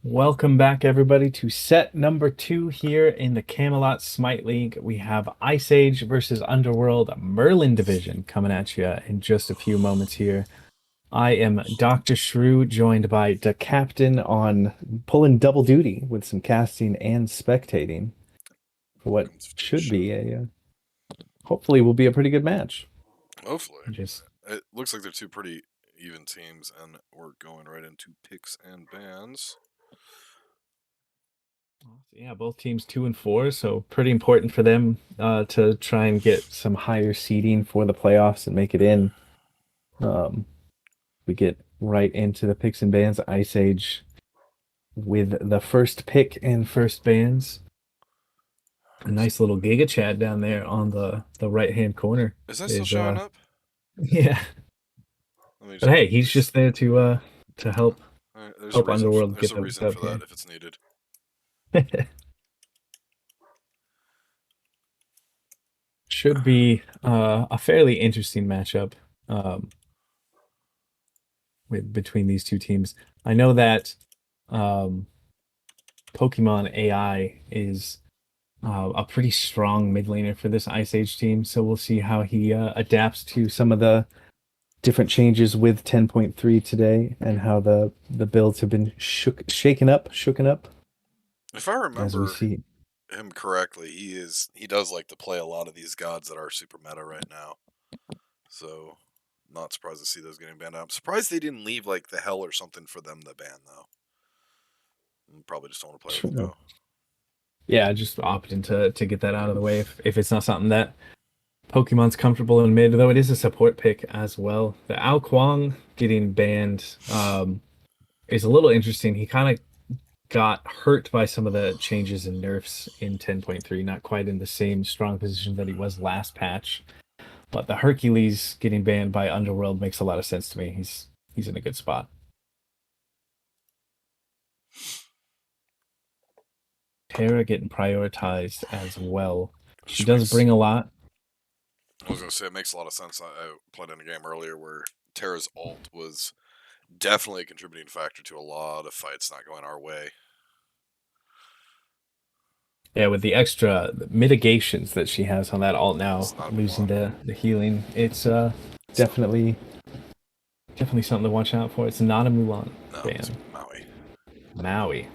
Welcome back, everybody, to set number 2 here in the Camelot Smite League. We have Ice Age versus Underworld Merlin Division coming at you in just a few moments here. I am Dr. Shrew, joined by the Captain on pulling double duty with some casting and spectating for what Welcome to the should show. be hopefully will be a pretty good match. Hopefully. Just It looks like they're two pretty even teams, and we're going right into picks and bans. Yeah, both teams 2 and 4, so pretty important for them to try and get some higher seeding for the playoffs and make it in. Um, we get right into the picks and bans. Ice Age with the first pick and first bans. A nice little Giga Chad down there on the right hand corner Is that still is showing up? yeah. Let me But just hey, quickly he's just there to Alright, help Underworld there's get a the reason dub for that here. if it's needed. Should be a fairly interesting matchup um, with between these two teams. I know that um, Pokemon AI is a pretty strong mid laner for this Ice Age team. So we'll see how he adapts to some of the different changes with 10.3 today and how the builds have been shooken up If I as we remember see. him correctly, he does like to play a lot of these gods that are super meta right now. So not surprised to see those getting banned out. I'm surprised they didn't leave like the hell or something for them to ban though. Probably just don't want to play with Sure. Go. Yeah, just opting to get that out of the way if it's not something that Pokemon's comfortable in mid, though it is a support pick as well. The Ao Kuang getting banned is a little interesting. He kind of got hurt by some of the changes and nerfs in 10.3, not quite in the same strong position that he was last patch. But the Hercules getting banned by Underworld makes a lot of sense to me. He's in a good spot. Terra getting prioritized as well. She Which does makes bring a lot. I was gonna say it makes a lot of sense. I played in a game earlier where Terra's ult was definitely a contributing factor to a lot of fights not going our way. Yeah, with the extra mitigations that she has on that alt now, It's not a losing Mulan. the healing, it's It's not. definitely definitely something to watch out for. It's not a Mulan No, it's ban. Maui. Maui.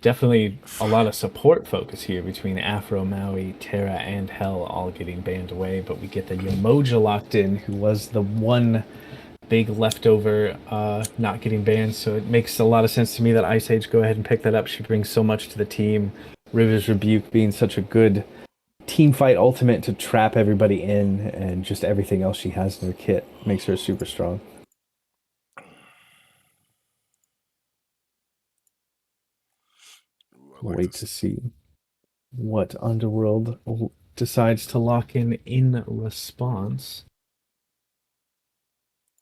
Definitely a lot of support focus here between Afro, Maui, Terra, and Hell all getting banned away, but we get the Yamoja locked in, who was the one big leftover not getting banned. So it makes a lot of sense to me that Ice Age go ahead and pick that up. She brings so much to the team. River's Rebuke being such a good team fight ultimate to trap everybody in, and just everything else she has in her kit makes her super strong. Ooh, I like Wait this. to see what Underworld decides to lock in response.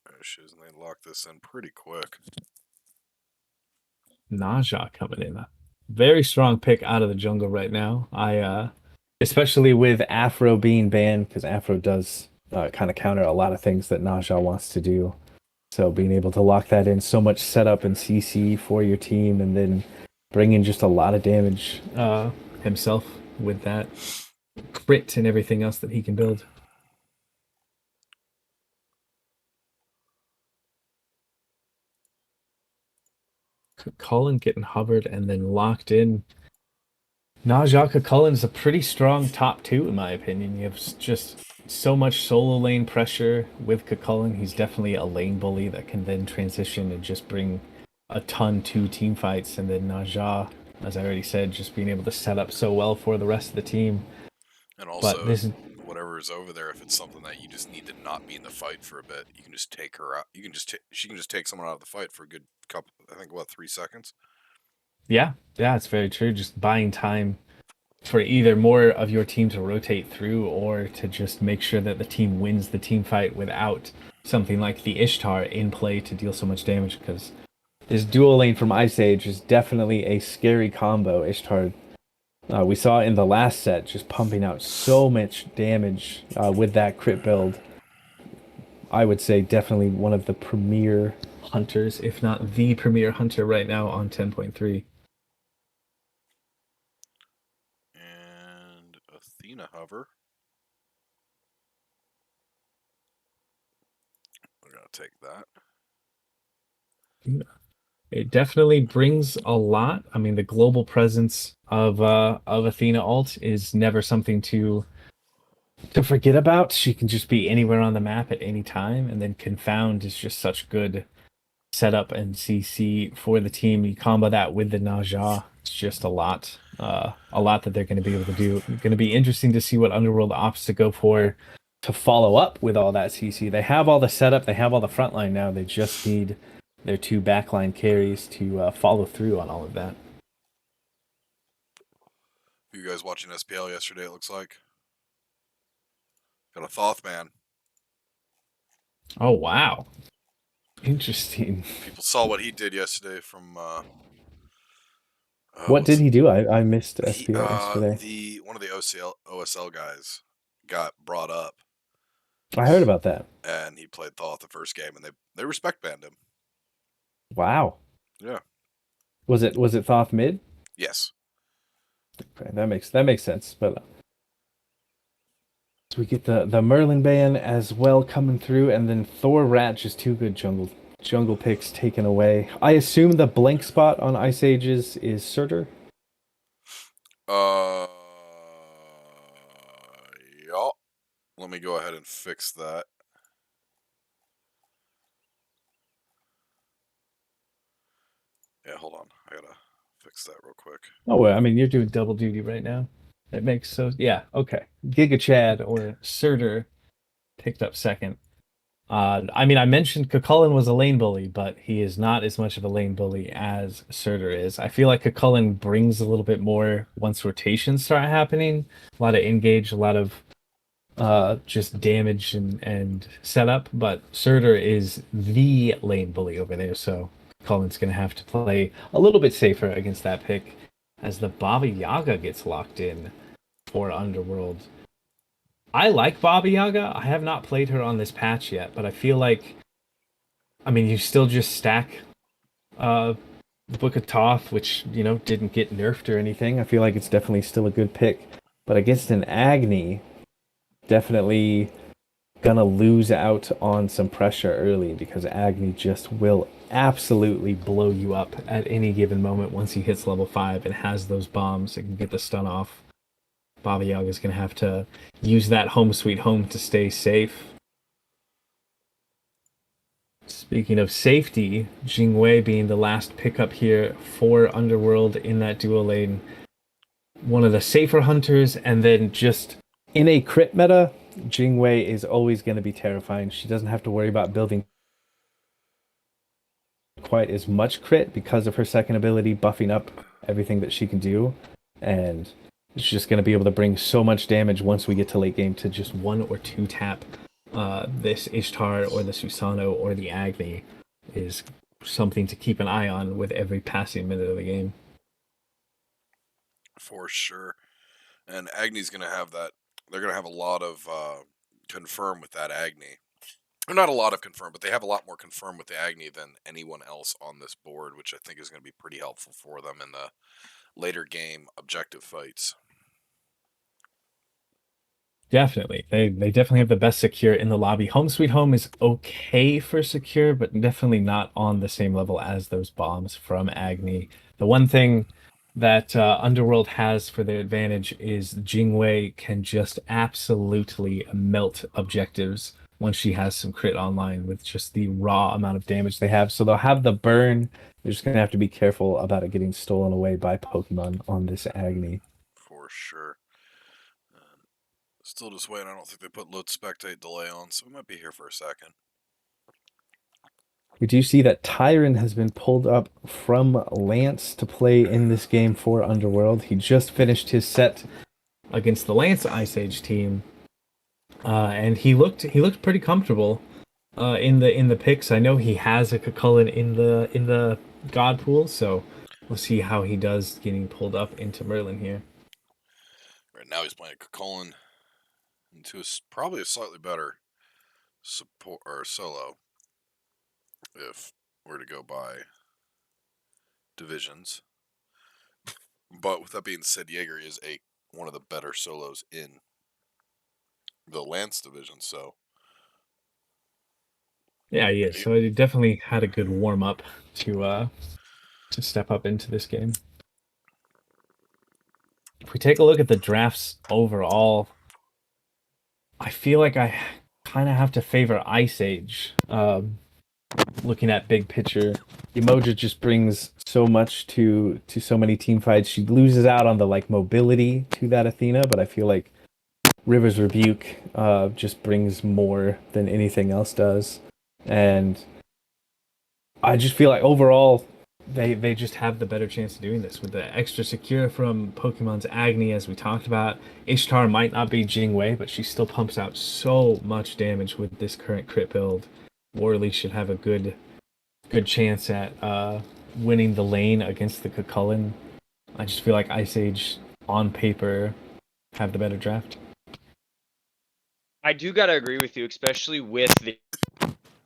There she is, and they lock this in pretty quick. Naja coming in. Very strong pick out of the jungle right now. Especially with Afro being banned, because Afro does kind of counter a lot of things that Naja wants to do. So being able to lock that in, so much setup and CC for your team, and then bring in just a lot of damage himself with that crit and everything else that he can build. Cullen getting hovered and then locked in. Najaka Cullen is a pretty strong top two, in my opinion. You have just so much solo lane pressure with Cucullin. He's definitely a lane bully that can then transition and just bring a ton to team fights. And then Naja, as I already said, just being able to set up so well for the rest of the team. And But also, this is, whatever is over there, if it's something that you just need to not be in the fight for a bit, you can just take her out. You can just she can just take someone out of the fight for a good couple. I think what 3 seconds. yeah, it's very true. Just buying time for either more of your team to rotate through or to just make sure that the team wins the team fight without something like the Ishtar in play to deal so much damage. Because this dual lane from Ice Age is definitely a scary combo. Ishtar, we saw in the last set, just pumping out so much damage with that crit build. I would say definitely one of the premier hunters, if not the premier hunter right now on 10.3. And Athena hover. We're gonna take that. It definitely brings a lot. I mean, the global presence of Athena alt is never something to forget about. She can just be anywhere on the map at any time, and then Confound is just such good setup and CC for the team. You combo that with the Naja, it's just a lot that they're going to be able to do. Going to be interesting to see what Underworld opts to go for to follow up with all that CC. They have all the setup, they have all the frontline now. They just need their two backline carries to follow through on all of that. You guys watching SPL yesterday? It looks like got a Thoth man. Oh wow, interesting. People saw what he did yesterday from What did what's he do? I missed he SPL yesterday. the one of the OSL guys got brought up, I heard about that. and he played Thoth the first game, and they respect banned him. Wow. Yeah. Was it Thoth mid? Yes. Okay, that makes sense. But so we get the Merlin ban as well coming through, and then Thor Rat just two good jungle picks taken away. I assume the blank spot on Ice Ages is Surtur. Uh. Yeah. Let me go ahead and fix that. Yeah, hold on. I gotta fix that real quick. Oh well, I mean you're doing double duty right now. It makes so yeah, okay. Giga Chad or Surtur picked up second. I mean, I mentioned Cucullin was a lane bully, but he is not as much of a lane bully as Surtur is. I feel like Cucullin brings a little bit more once rotations start happening. A lot of engage, a lot of just damage and setup. But Surtur is the lane bully over there, so Cullen's gonna have to play a little bit safer against that pick as the Baba Yaga gets locked in for Underworld. I like Baba Yaga. I have not played her on this patch yet, but I feel like, I mean, you still just stack uh Book of Toth, which, didn't get nerfed or anything. I feel like it's definitely still a good pick. But against an Agni, definitely gonna lose out on some pressure early because Agni just will absolutely blow you up at any given moment once he hits level 5 and has those bombs and can get the stun off. Baba Yaga is gonna have to use that home sweet home to stay safe. Speaking of safety, Jingwei being the last pickup here for Underworld in that duo lane. One of the safer hunters, and then just in a crit meta, Jingwei is always going to be terrifying. She doesn't have to worry about building quite as much crit because of her second ability buffing up everything that she can do. And she's just going to be able to bring so much damage once we get to late game to just one or two tap this Ishtar or the Susano or the Agni is something to keep an eye on with every passing minute of the game. For sure. And Agni's gonna have that. They're gonna have a lot of confirm with that Agni. Or not a lot of confirm, but they have a lot more confirm with the Agni than anyone else on this board, which I think is going to be pretty helpful for them in the later game objective fights. Definitely. They definitely have the best secure in the lobby. Home Sweet Home is okay for secure, but definitely not on the same level as those bombs from Agni. The one thing that Underworld has for their advantage is Jingwei can just absolutely melt objectives once she has some crit online with just the raw amount of damage they have. So they'll have the burn. They're just gonna have to be careful about it getting stolen away by Pokemon on this Agni. For sure. Still just waiting. I don't think they put load spectate delay on, so we might be here for a second. We do see that Tyron has been pulled up from Lance to play in this game for Underworld. He just finished his set against the Lance Ice Age team, and he looked pretty comfortable in the picks. I know he has a Cucullin in the God pool, so we'll see how he does getting pulled up into Merlin here. Right now he's playing Cucullin into probably a slightly better support or solo. If were to go by divisions. But with that being said, Jaeger is one of the better solos in the Lance division. So Yeah, he is. So he definitely had a good warm up to step up into this game. If we take a look at the drafts overall, I feel like I kind of have to favor Ice Age. Looking at big picture, Emoja just brings so much to so many team fights. She loses out on the like mobility to that Athena, but I feel like River's Rebuke just brings more than anything else does. And I just feel like overall they just have the better chance of doing this with the extra secure from Pokemon's Agni, as we talked about. Ishtar might not be Jingwei, but she still pumps out so much damage with this current crit build. Worley should have a good chance at winning the lane against the Cucullin. I just feel like Ice Age on paper have the better draft. I do gotta agree with you, especially with the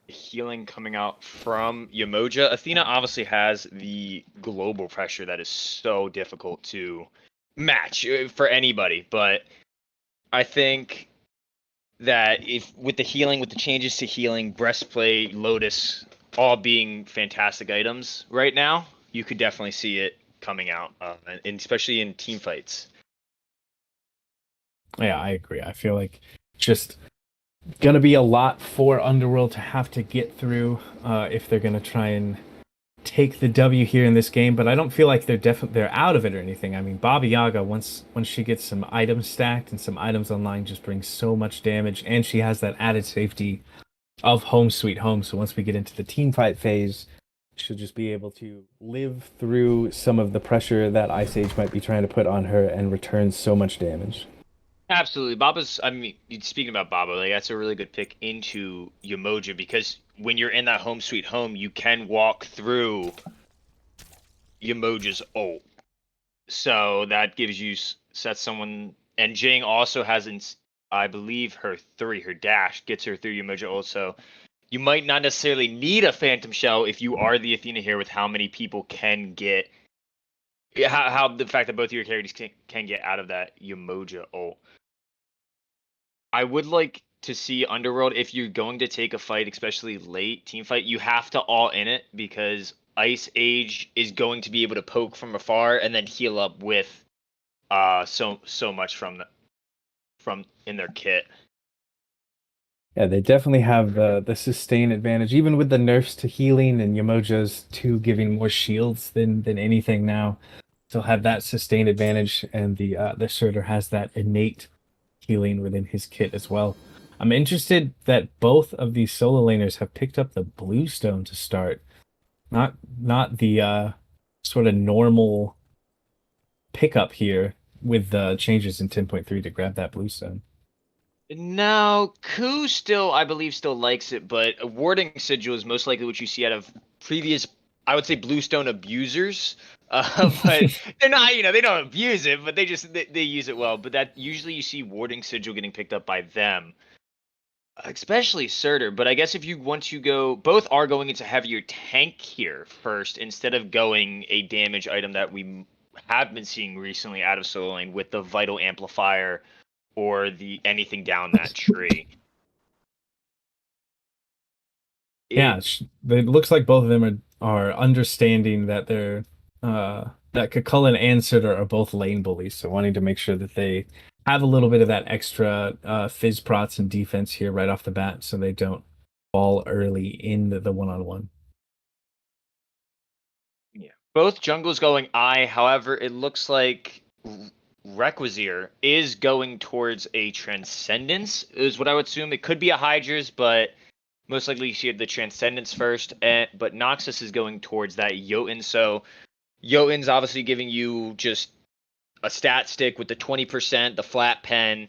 healing coming out from Yamoja. Athena obviously has the global pressure that is so difficult to match for anybody, but I think that if with the healing, with the changes to healing, breastplate, Lotus, all being fantastic items right now, you could definitely see it coming out, and especially in team fights. Yeah, I agree. I feel like just gonna be a lot for Underworld to have to get through if they're gonna try and take the W here in this game. But I don't feel like they're out of it or anything. I mean, Baba Yaga once she gets some items stacked and some items online, just brings so much damage, and she has that added safety of Home Sweet Home. So once we get into the team fight phase, she'll just be able to live through some of the pressure that Ice Age might be trying to put on her and return so much damage. Absolutely. Baba's, I mean, speaking about Baba, like that's a really good pick into Yamoja because when you're in that home sweet home, you can walk through Yamoja's ult. So that gives you, sets someone, and Jing also has, I believe, her dash gets her through Yamoja ult. So you might not necessarily need a Phantom Shell if you are the Athena here with how many people can get, how the fact that both of your characters can get out of that Yamoja ult. I would like to see Underworld if you're going to take a fight, especially late team fight, you have to all in it because Ice Age is going to be able to poke from afar and then heal up with so much from in their kit. Yeah, they definitely have the sustain advantage, even with the nerfs to healing and Yamoja's two giving more shields than anything now. Still have that sustain advantage, and the Surtur has that innate healing within his kit as well. I'm interested that both of these solo laners have picked up the Bluestone to start, not the sort of normal pickup here with the changes in 10.3 to grab that Bluestone. No, Ku still, I believe, still likes it, but a warding sigil is most likely what you see out of previous, I would say, Bluestone abusers. But they're not, they don't abuse it, but they use it well. But that usually you see warding sigil getting picked up by them, especially Surtur. But I guess if you want to go, both are going into heavier tank here first instead of going a damage item that we have been seeing recently out of solo lane with the vital amplifier or the anything down that tree. Yeah, It it looks like both of them are understanding that they're that Cucullin and Sitter are both lane bullies, so wanting to make sure that they have a little bit of that extra fizz prots and defense here right off the bat, so they don't fall early in the one-on-one. Yeah. Both jungles going I, however, it looks like Requisier is going towards a Transcendence, is what I would assume. It could be a Hydra's, but most likely you see the Transcendence first. But Noxus is going towards that Jotun. So Jotun's obviously giving you just a stat stick with the 20%, the flat pen,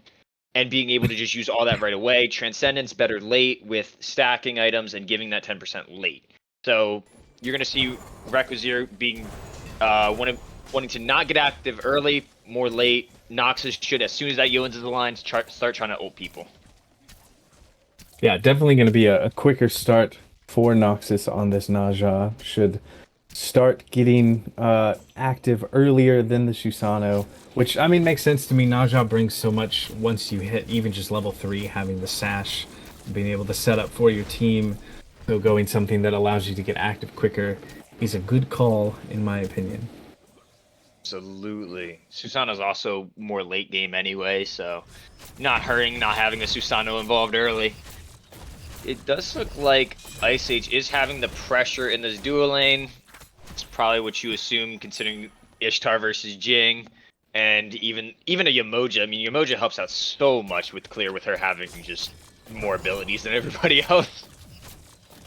and being able to just use all that right away. Transcendence better late with stacking items and giving that 10% late. So you're going to see Requisier being wanting to not get active early, more late. Noxus should, as soon as that Jones is the line, start trying to ult people. Yeah, definitely going to be a quicker start for Noxus on this Naja should start getting active earlier than the Susano, which I mean makes sense to me. Naja brings so much once you hit even just level 3, having the sash, being able to set up for your team, so going something that allows you to get active quicker. He's a good call in my opinion. Absolutely. Susano's also more late game anyway, so not hurting not having a Susano involved early. It does look like Ice Age is having the pressure in this duo lane. It's probably what you assume considering Ishtar versus Jing. And even a Yamoja. I mean, Yamoja helps out so much with Clear with her having just more abilities than everybody else.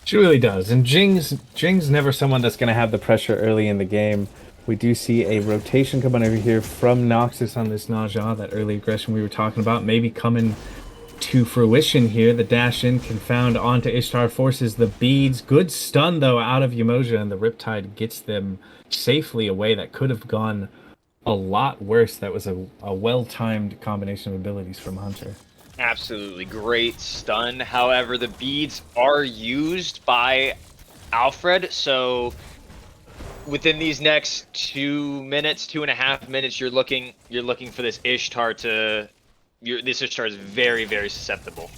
She really does, and Jing's never someone that's going to have the pressure early in the game. We do see a rotation coming over here from Noxus on this Naja, that early aggression we were talking about, maybe coming to fruition here. The dash in confound onto Ishtar forces the beads. Good stun though out of Yamoja, and the Riptide gets them safely away. That could have gone a lot worse. That was a well-timed combination of abilities from Hunter. Absolutely great stun. However, the beads are used by Alfred, so within these next 2 minutes, 2.5 minutes, you're looking for this Ishtar to. This Ishtar is very, very susceptible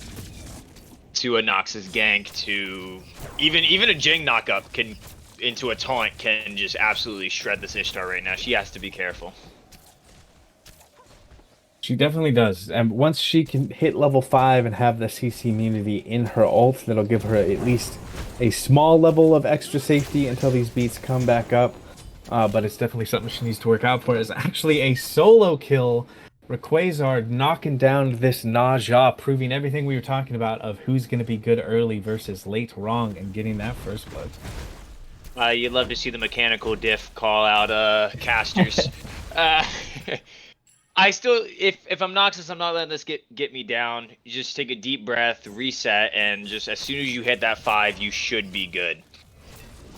to a Noxus gank. To even a Jing knockup can into a taunt can just absolutely shred this Ishtar right now. She has to be careful. She definitely does. And once she can hit level 5 and have the CC immunity in her ult, that'll give her at least a small level of extra safety until these beats come back up. But it's definitely something she needs to work out for. It's actually a solo kill. Rayquaza knocking down this Naja, proving everything we were talking about of who's going to be good early versus late wrong, and getting that first blood. You'd love to see the mechanical diff call out casters. I still, if I'm Noxus, I'm not letting this get me down. You just take a deep breath, reset, and just as soon as you hit that 5, you should be good.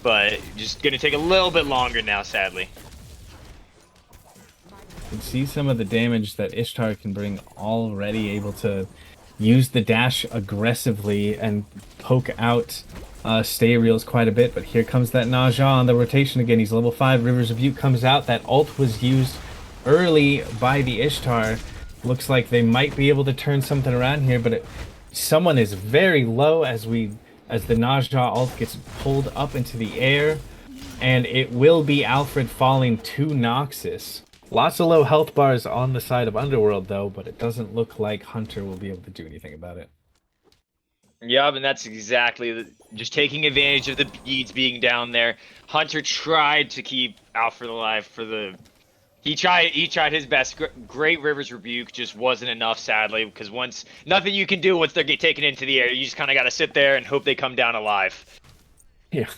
But just gonna take a little bit longer now, sadly. You can see some of the damage that Ishtar can bring already, able to use the dash aggressively and poke out stay reels quite a bit. But here comes that Naja on the rotation again. He's level 5. Rivers of Butte comes out. That ult was used early by the Ishtar. Looks like they might be able to turn something around here, but someone is very low as the Naja ult gets pulled up into the air, and it will be Alfred falling to Noxus. Lots of low health bars on the side of Underworld though, but it doesn't look like Hunter will be able to do anything about it. Yeah, and that's exactly just taking advantage of the beads being down there. Hunter tried to keep Alfred alive for the. He tried his best. Great Rivers Rebuke just wasn't enough, sadly, because nothing you can do once they get taken into the air. You just kind of got to sit there and hope they come down alive. Yeah.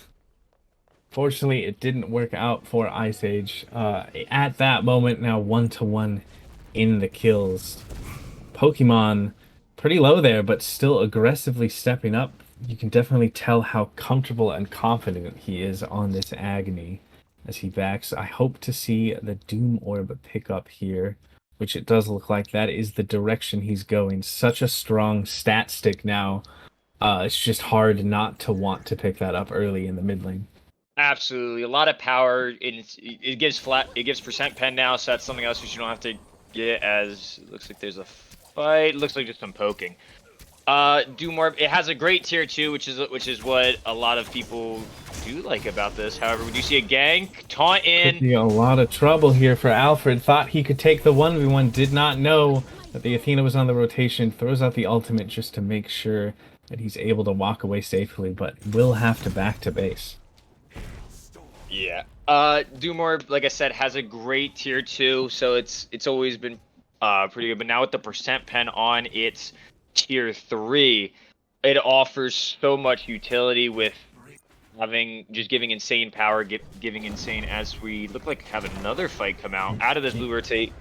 Fortunately, it didn't work out for Ice Age. At that moment, now 1-1 in the kills. Pokemon pretty low there, but still aggressively stepping up. You can definitely tell how comfortable and confident he is on this Agony as he backs. I hope to see the Doom Orb pick up here, which it does look like that is the direction he's going. Such a strong stat stick now. It's just hard not to want to pick that up early in the mid lane. Absolutely, a lot of power. It gives percent pen now, so that's something else which you don't have to get. As it looks like there's a fight. It looks like just some poking. Do more. It has a great tier 2, which is what a lot of people do like about this. However, we do see a gank taunt in. Could be a lot of trouble here for Alfred. Thought he could take the 1v1. Did not know that the Athena was on the rotation. Throws out the ultimate just to make sure that he's able to walk away safely, but will have to back to base. Yeah. Do more. Like I said, has a great tier 2, so it's always been pretty good. But now with the percent pen on its tier 3, it offers so much utility with giving insane power, giving insane, as we look like have another fight come out of this blue rotate.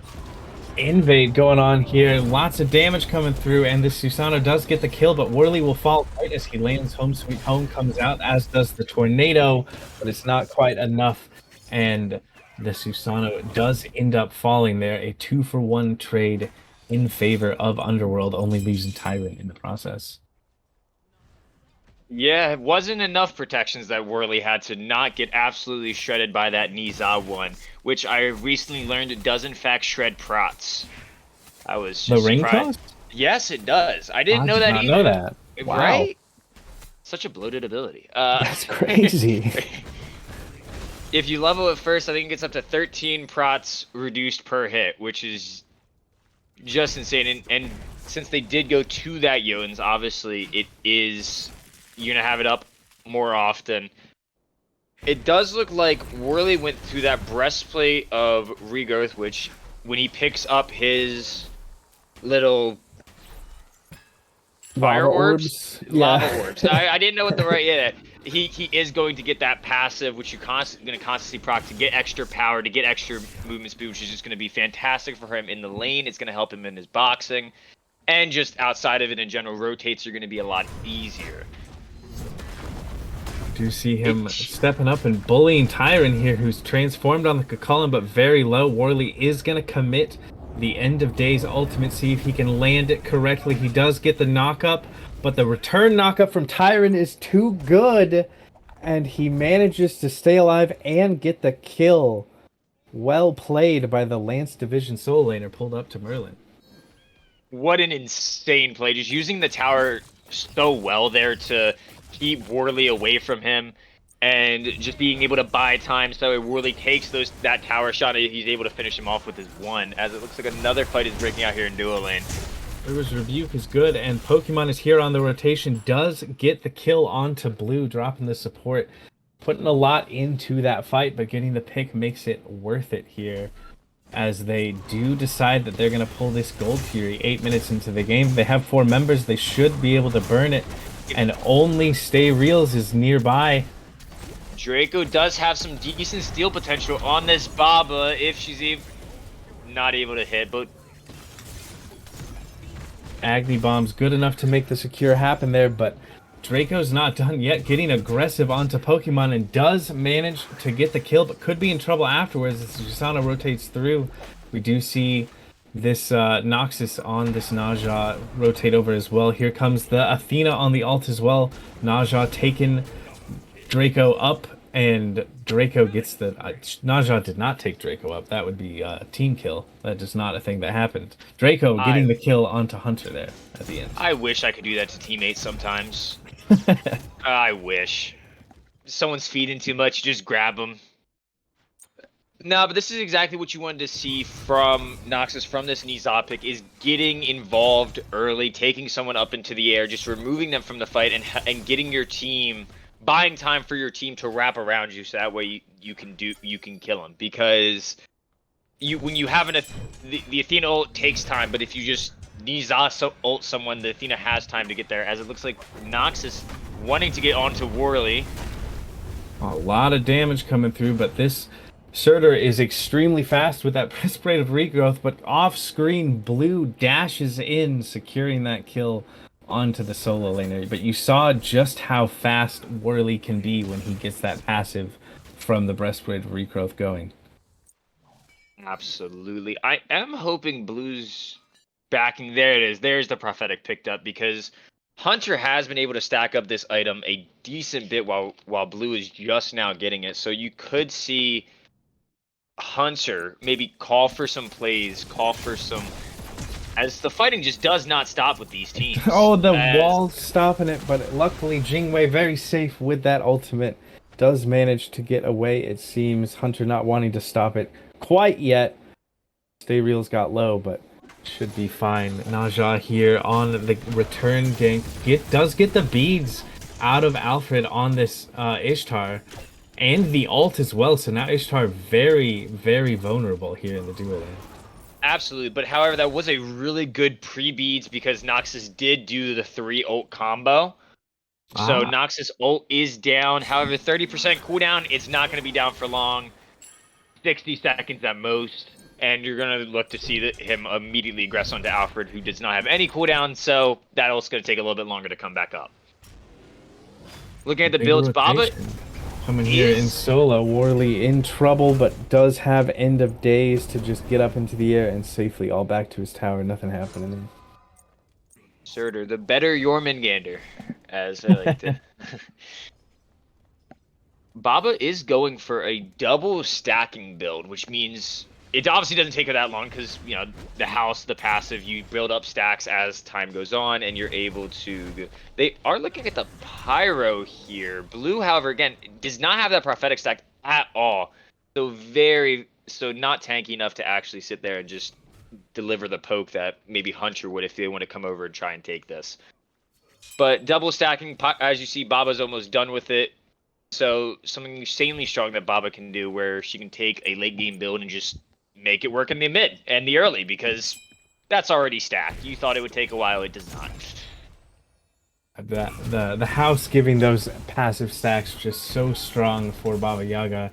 Invade going on here, lots of damage coming through, and this Susano does get the kill, but Worley will fall right as he lands. Home Sweet Home comes out, as does the Tornado, but it's not quite enough, and the Susano does end up falling there. A 2-for-1 trade in favor of Underworld, only losing Tyrant in the process. Yeah, it wasn't enough protections that Worley had to not get absolutely shredded by that Niza one, which I recently learned it does in fact shred prots. I was The just ring surprised. toss? Yes, it does. I didn't I know did that not know either. that. Wow. Right? Such a bloated ability. That's crazy. If you level it first, I think it gets up to 13 prots reduced per hit, which is just insane. And since they did go to that Jotuns, obviously you're gonna have it up more often. It does look like Worley went through that breastplate of regrowth, which when he picks up his little Lava fire orbs, orbs? lava Yeah. orbs. I didn't know what the right yeah. He is going to get that passive, which you're going to constantly proc to get extra power, to get extra movement speed, which is just going to be fantastic for him in the lane. It's going to help him in his boxing, and just outside of it in general, rotates are going to be a lot easier. Do see him stepping up and bullying Tyron here, who's transformed on the Kakulin, but very low. Worley is going to commit the end of days ultimate, see if he can land it correctly. He does get the knockup, but the return knockup from Tyron is too good, and he manages to stay alive and get the kill. Well played by the Lance Division solo laner, pulled up to Merlin. What an insane play! Just using the tower so well there to keep Worley away from him, and just being able to buy time so Worley takes that tower shot. He's able to finish him off with his one. As it looks like another fight is breaking out here in duo lane. River's Rebuke is good, and Pokemon is here on the rotation. Does get the kill onto Blue, dropping the support, putting a lot into that fight, but getting the pick makes it worth it here. As they do decide that they're going to pull this Gold Fury 8 minutes into the game. They have 4 members. They should be able to burn it. And only Stay Reals is nearby. Draco does have some decent steal potential on this Baba if she's not able to hit, but Agni Bomb's good enough to make the secure happen there, but Draco's not done yet, getting aggressive onto Pokemon and does manage to get the kill, but could be in trouble afterwards as Jusana rotates through. We do see this Noxus on this Naja rotate over as well. Here comes the Athena on the ult as well. Naja taking Draco up, and Draco gets the... Naja did not take Draco up. That would be a team kill. That is not a thing that happened. Draco getting the kill onto Hunter there at the end. I wish I could do that to teammates sometimes. I wish. Someone's feeding too much, just grab them. No, but this is exactly what you wanted to see from Noxus, from this Niza pick, is getting involved early, taking someone up into the air, just removing them from the fight, and getting your team, buying time for your team to wrap around you, so that way you can kill them. Because when you have the Athena ult takes time, but if you just Niza ult someone, the Athena has time to get there, as it looks like Noxus wanting to get onto Worley. A lot of damage coming through, but this Surtur is extremely fast with that breastplate of regrowth, but off-screen Blue dashes in, securing that kill onto the solo laner. But you saw just how fast Worley can be when he gets that passive from the breastplate of regrowth going. Absolutely. I am hoping Blue's backing. There it is. There's the prophetic picked up, because Hunter has been able to stack up this item a decent bit while Blue is just now getting it. So you could see Hunter maybe call for some plays, call for some, as the fighting just does not stop with these teams. Oh, the wall's stopping it, but luckily Jingwei very safe with that ultimate. Does manage to get away, it seems. Hunter not wanting to stop it quite yet. Stay Real's got low, but should be fine. Naja here on the return gank. Does get the beads out of Alfred on this Ishtar. And the ult as well, so now Ishtar very, very vulnerable here in the duo lane. Absolutely, but however, that was a really good pre-beads, because Noxus did do the 3 ult combo. So Noxus ult is down, however, 30% cooldown, it's not going to be down for long. 60 seconds at most, and you're going to look to see him immediately aggress onto Alfred, who does not have any cooldown, so that ult's going to take a little bit longer to come back up. Looking at the builds, Baba... Coming here in solo, Worley in trouble, but does have end of days to just get up into the air and safely all back to his tower. Nothing happening there. Surtur, the better Jormungandr, as I like to. Baba is going for a double stacking build, which means it obviously doesn't take her that long because, you know, the house, the passive, you build up stacks as time goes on and you're able to. They are looking at the Pyro here. Blue, however, again, does not have that prophetic stack at all. So not tanky enough to actually sit there and just deliver the poke that maybe Hunter would if they want to come over and try and take this. But double stacking, as you see, Baba's almost done with it. So something insanely strong that Baba can do where she can take a late game build and just make it work in the mid and the early because that's already stacked. You thought it would take a while, it does not. The house giving those passive stacks just so strong for Baba Yaga.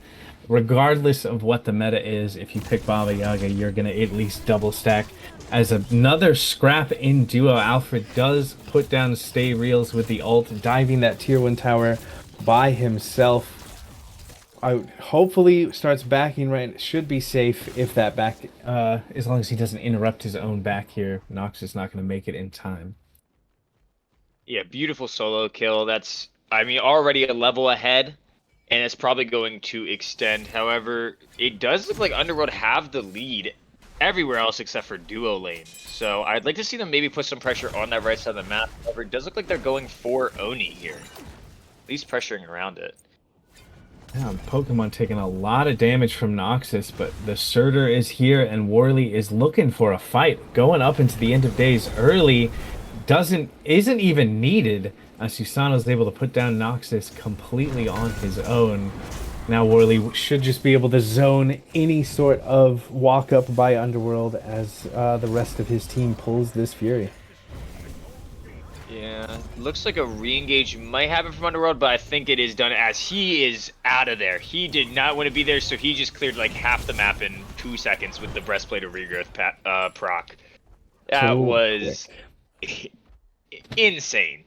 Regardless of what the meta is, if you pick Baba Yaga, you're gonna at least double stack. As another scrap in duo, Alfred does put down stay reels with the ult, diving that tier 1 tower by himself. Hopefully starts backing right. Should be safe if that back, as long as he doesn't interrupt his own back here. Nox is not going to make it in time. Yeah, beautiful solo kill. That's, I mean, already a level ahead, and it's probably going to extend. However, it does look like Underworld have the lead everywhere else except for duo lane. So I'd like to see them maybe put some pressure on that right side of the map. However, it does look like they're going for Oni here. At least pressuring around it. Yeah, Pokemon taking a lot of damage from Noxus, but the Surtur is here and Worley is looking for a fight. Going up into the end of days early isn't even needed as Susano's able to put down Noxus completely on his own. Now Worley should just be able to zone any sort of walk up by Underworld as the rest of his team pulls this Fury. Yeah, looks like a re-engage might happen from Underworld, but I think it is done as he is out of there. He did not want to be there, so he just cleared like half the map in 2 seconds with the Breastplate of Regrowth proc. That was insane.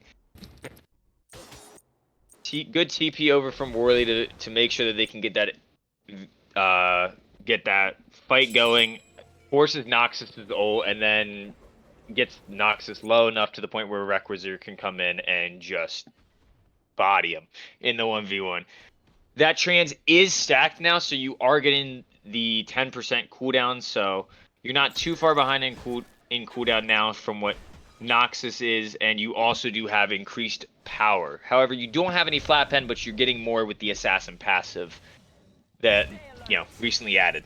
Good TP over from Worley to make sure that they can get that fight going. Forces Noxus' ult, and then gets Noxus low enough to the point where Requisitor can come in and just body him in the 1v1. That trans is stacked now, so you are getting the 10% cooldown, so you're not too far behind in cooldown now from what Noxus is, and you also do have increased power. However, you don't have any flat pen, but you're getting more with the assassin passive that, you know, recently added.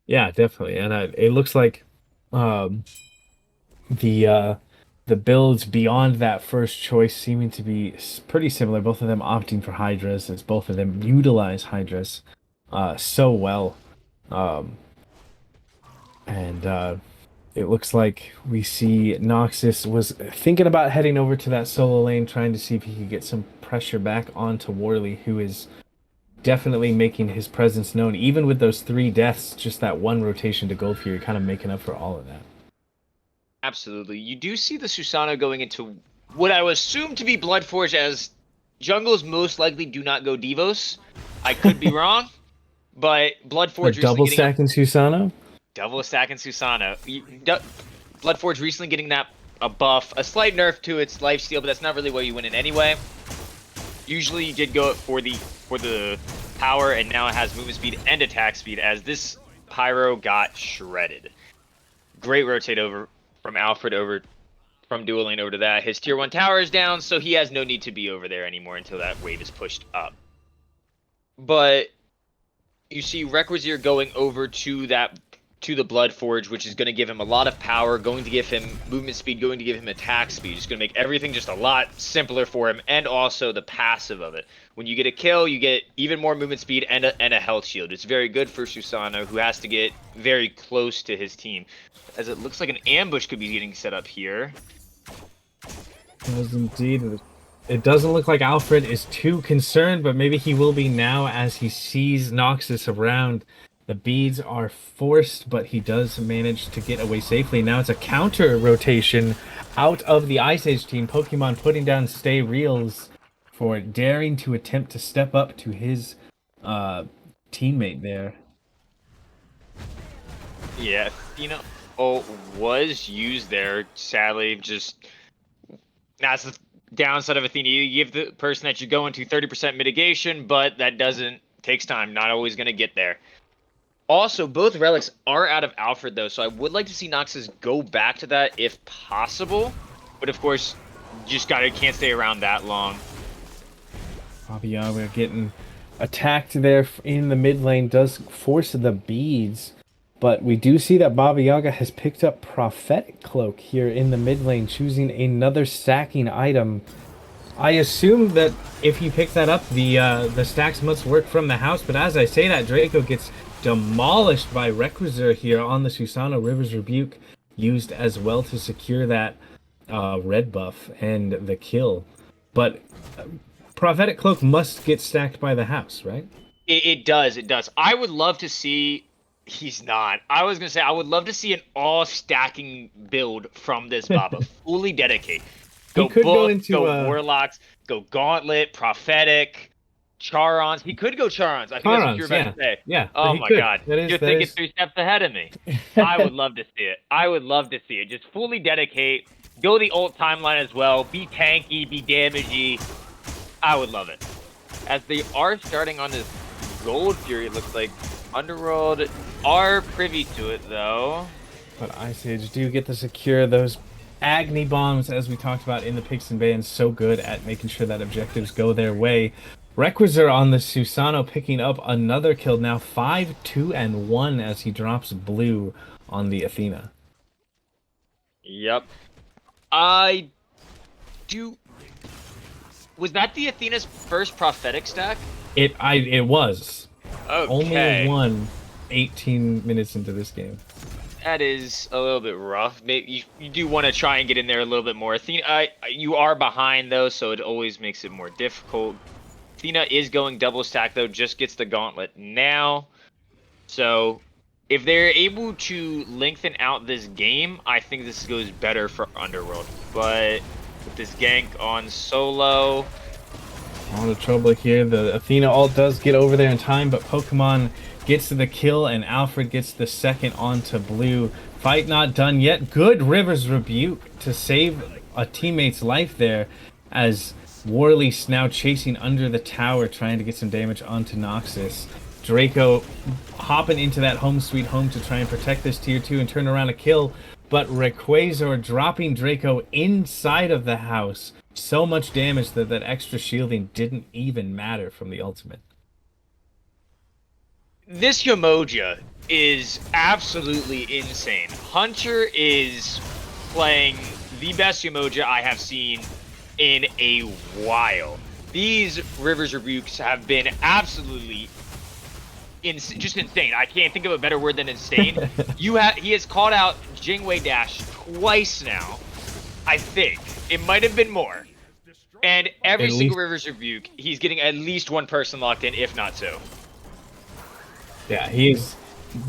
Yeah, definitely, and it looks like the builds beyond that first choice seeming to be pretty similar. Both of them opting for Hydras, as both of them utilize Hydras so well, and it looks like we see Noxus was thinking about heading over to that solo lane, trying to see if he could get some pressure back onto Worley, who is definitely making his presence known. Even with those 3 deaths, just that one rotation to Gold Fury kind of making up for all of that. Absolutely. You do see the Susano going into what I would assume to be Bloodforge, as jungles most likely do not go Devos. I could be wrong, but Bloodforge double stacking Susano? Double stacking Susano. Bloodforge recently getting a buff, a slight nerf to its lifesteal, but that's not really where you win it anyway. Usually you did go for the power, and now it has movement speed and attack speed, as this Pyro got shredded. Great rotate over from Alfred over from dual lane over to that. His tier 1 tower is down, so he has no need to be over there anymore until that wave is pushed up. But you see Requisitor going over to the Bloodforge, which is going to give him a lot of power, going to give him movement speed, going to give him attack speed. It's going to make everything just a lot simpler for him, and also the passive of it. When you get a kill, you get even more movement speed and a health shield. It's very good for Susano, who has to get very close to his team, as it looks like an ambush could be getting set up here. It does indeed. It doesn't look like Alfred is too concerned, but maybe he will be now as he sees Noxus around. The beads are forced, but he does manage to get away safely. Now it's a counter rotation out of the Ice Age team. Pokemon putting down stay reels for daring to attempt to step up to his teammate there. Yeah, you know, ult was used there. Sadly, just that's the downside of Athena. You give the person that you're going to 30% mitigation, but that takes time. Not always going to get there. Also, both relics are out of Alfred though, so I would like to see Noxus go back to that if possible. But of course, can't stay around that long. Baba Yaga getting attacked there in the mid lane does force the beads, but we do see that Baba Yaga has picked up Prophetic Cloak here in the mid lane, choosing another stacking item. I assume that if he picks that up, the stacks must work from the house, but as I say that, Draco gets demolished by Requisir here on the Susano. River's Rebuke used as well to secure that red buff and the kill. But Prophetic Cloak must get stacked by the house, right? It does. I would love to see... He's not. I was going to say, I would love to see an all-stacking build from this Baba. Fully dedicate. Go Book, go Warlocks, go Gauntlet, Prophetic, Charons. He could go Charons. I think that's what you were about to say. Yeah. Oh my god. You're thinking 3 steps ahead of me. I would love to see it. Just fully dedicate. Go the ult timeline as well. Be tanky, be damagey. I would love it. As they are starting on this Gold Fury, it looks like Underworld are privy to it though. But Ice Age do get to secure those Agni Bombs, as we talked about in the picks and bans, so good at making sure that objectives go their way. Requisir on the Susano picking up another kill, now 5-2-1 as he drops blue on the Athena. Yep. Was that the Athena's first prophetic stack? It was. Okay. Only won 18 minutes into this game. That is a little bit rough. Maybe you do want to try and get in there a little bit more. Athena, you are behind though, so it always makes it more difficult. Athena is going double stack though, just gets the gauntlet now. So if they're able to lengthen out this game, I think this goes better for Underworld. But with this gank on solo, a lot of trouble here. The Athena ult does get over there in time, but Pokemon gets the kill, and Alfred gets the second onto blue. Fight not done yet. Good River's Rebuke to save a teammate's life there, as Warley's now chasing under the tower, trying to get some damage onto Noxus. Draco hopping into that home sweet home to try and protect this tier 2 and turn around a kill, but Rayquaza dropping Draco inside of the house. So much damage that that extra shielding didn't even matter from the ultimate. This Yamoja is absolutely insane. Hunter is playing the best Yamoja I have seen in a while. These Rivers Rebukes have been absolutely just insane. I can't think of a better word than insane. He has called out Jingwei Dash twice now, I think. It might have been more. And every single Rivers Rebuke, he's getting at least one person locked in, if not two. Yeah, he's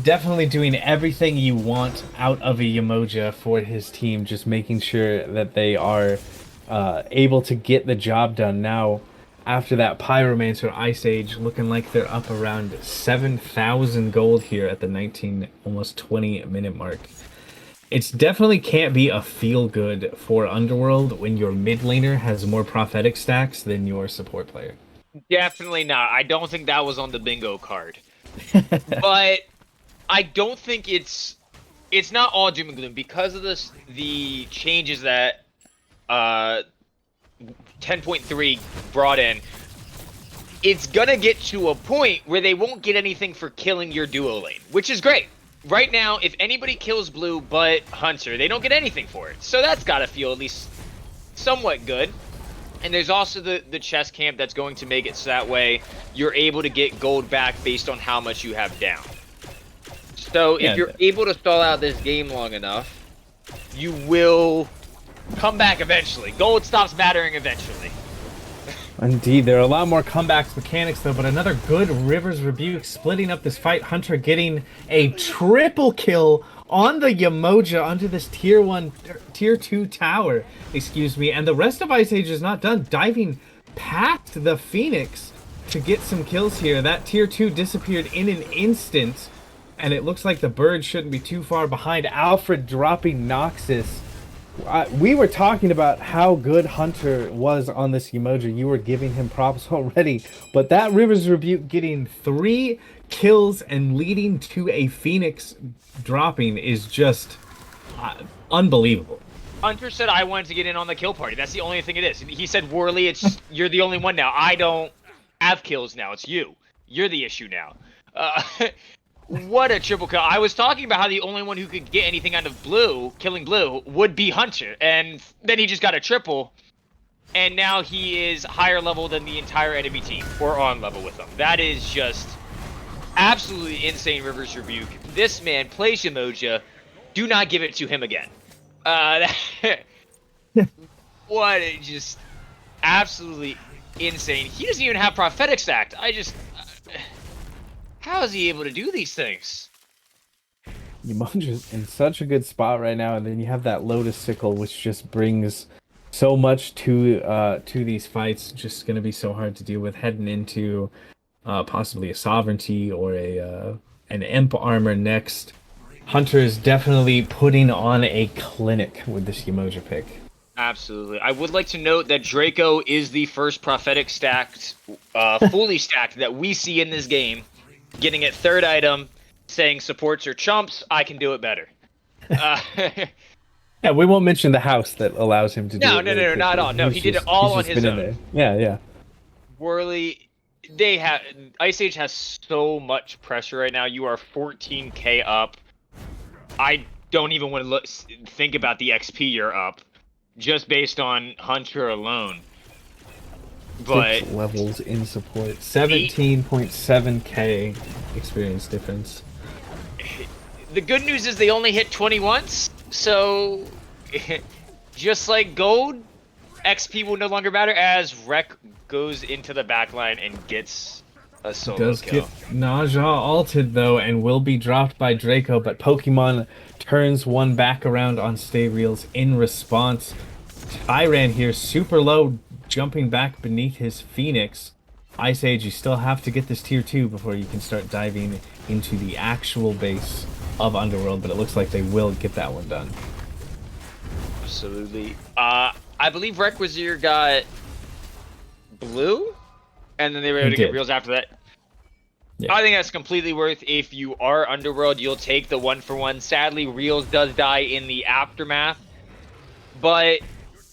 definitely doing everything you want out of a Yamoja for his team, just making sure that they are able to get the job done. Now, after that Pyromancer Ice Age, looking like they're up around 7,000 gold here at the 19, almost 20-minute mark. It's definitely can't be a feel-good for Underworld when your mid laner has more prophetic stacks than your support player. Definitely not. I don't think that was on the bingo card. But I don't think it's not all doom and gloom because of the changes that 10.3 brought in. It's gonna get to a point where they won't get anything for killing your duo lane, which is great. Right now, if anybody kills blue but Hunter, they don't get anything for it. So that's gotta feel at least somewhat good. And there's also the chest camp that's going to make it so that way you're able to get gold back based on how much you have down. So if you're able to stall out this game long enough, you will come back eventually. Gold stops mattering eventually. Indeed, there are a lot more comebacks mechanics though, but another good Rivers Rebuke splitting up this fight. Hunter getting a triple kill on the Yamoja under this tier 2 tower, and the rest of Ice Age is not done, diving past the Phoenix to get some kills here. That tier 2 disappeared in an instant and it looks like the bird shouldn't be too far behind. Alfred dropping Noxus. We were talking about how good Hunter was on this emoji. You were giving him props already, but that Rivers Rebuke getting 3 kills and leading to a Phoenix dropping is just unbelievable. Hunter said I wanted to get in on the kill party. That's the only thing it is. He said, Worley, you're the only one now. I don't have kills now. It's you. You're the issue now. What a triple kill. I was talking about how the only one who could get anything out of Blue, killing Blue, would be Hunter. And then he just got a triple. And now he is higher level than the entire enemy team. Or on level with them. That is just absolutely insane Rivers Rebuke. This man plays Umoja. Do not give it to him again. What just absolutely insane. He doesn't even have prophetic stacked. How is he able to do these things? Umoja's in such a good spot right now, and then you have that Lotus Sickle, which just brings so much to these fights. Just gonna be so hard to deal with heading into possibly a Sovereignty or an Imp armor next. Hunter is definitely putting on a clinic with this Umoja pick. Absolutely. I would like to note that Draco is the first prophetic stacked, fully stacked that we see in this game. Getting it third item, saying supports are chumps, I can do it better. Yeah, we won't mention the house that allows him to do it. No, not at all. No, he did it all on his own. Yeah. Worley, Ice Age has so much pressure right now. You are 14k up. I don't even want to think about the XP you're up, just based on Hunter alone. But 6 levels in support, 17.7k experience difference. The good news is they only hit 20 once, so just like gold, XP will no longer matter as Rek goes into the backline and gets a solo Does kill. get Naja alted though, and will be dropped by Draco, but Pokemon turns one back around on Stay Reels in response. Tyran here, super low, jumping back beneath his Phoenix. Ice Age, you still have to get this tier 2 before you can start diving into the actual base of Underworld, but it looks like they will get that one done. Absolutely. I believe Requisier got blue, and then they were able to get Reels after that. Yeah. I think that's completely worth. If you are Underworld, you'll take the 1-for-1. Sadly, Reels does die in the aftermath, but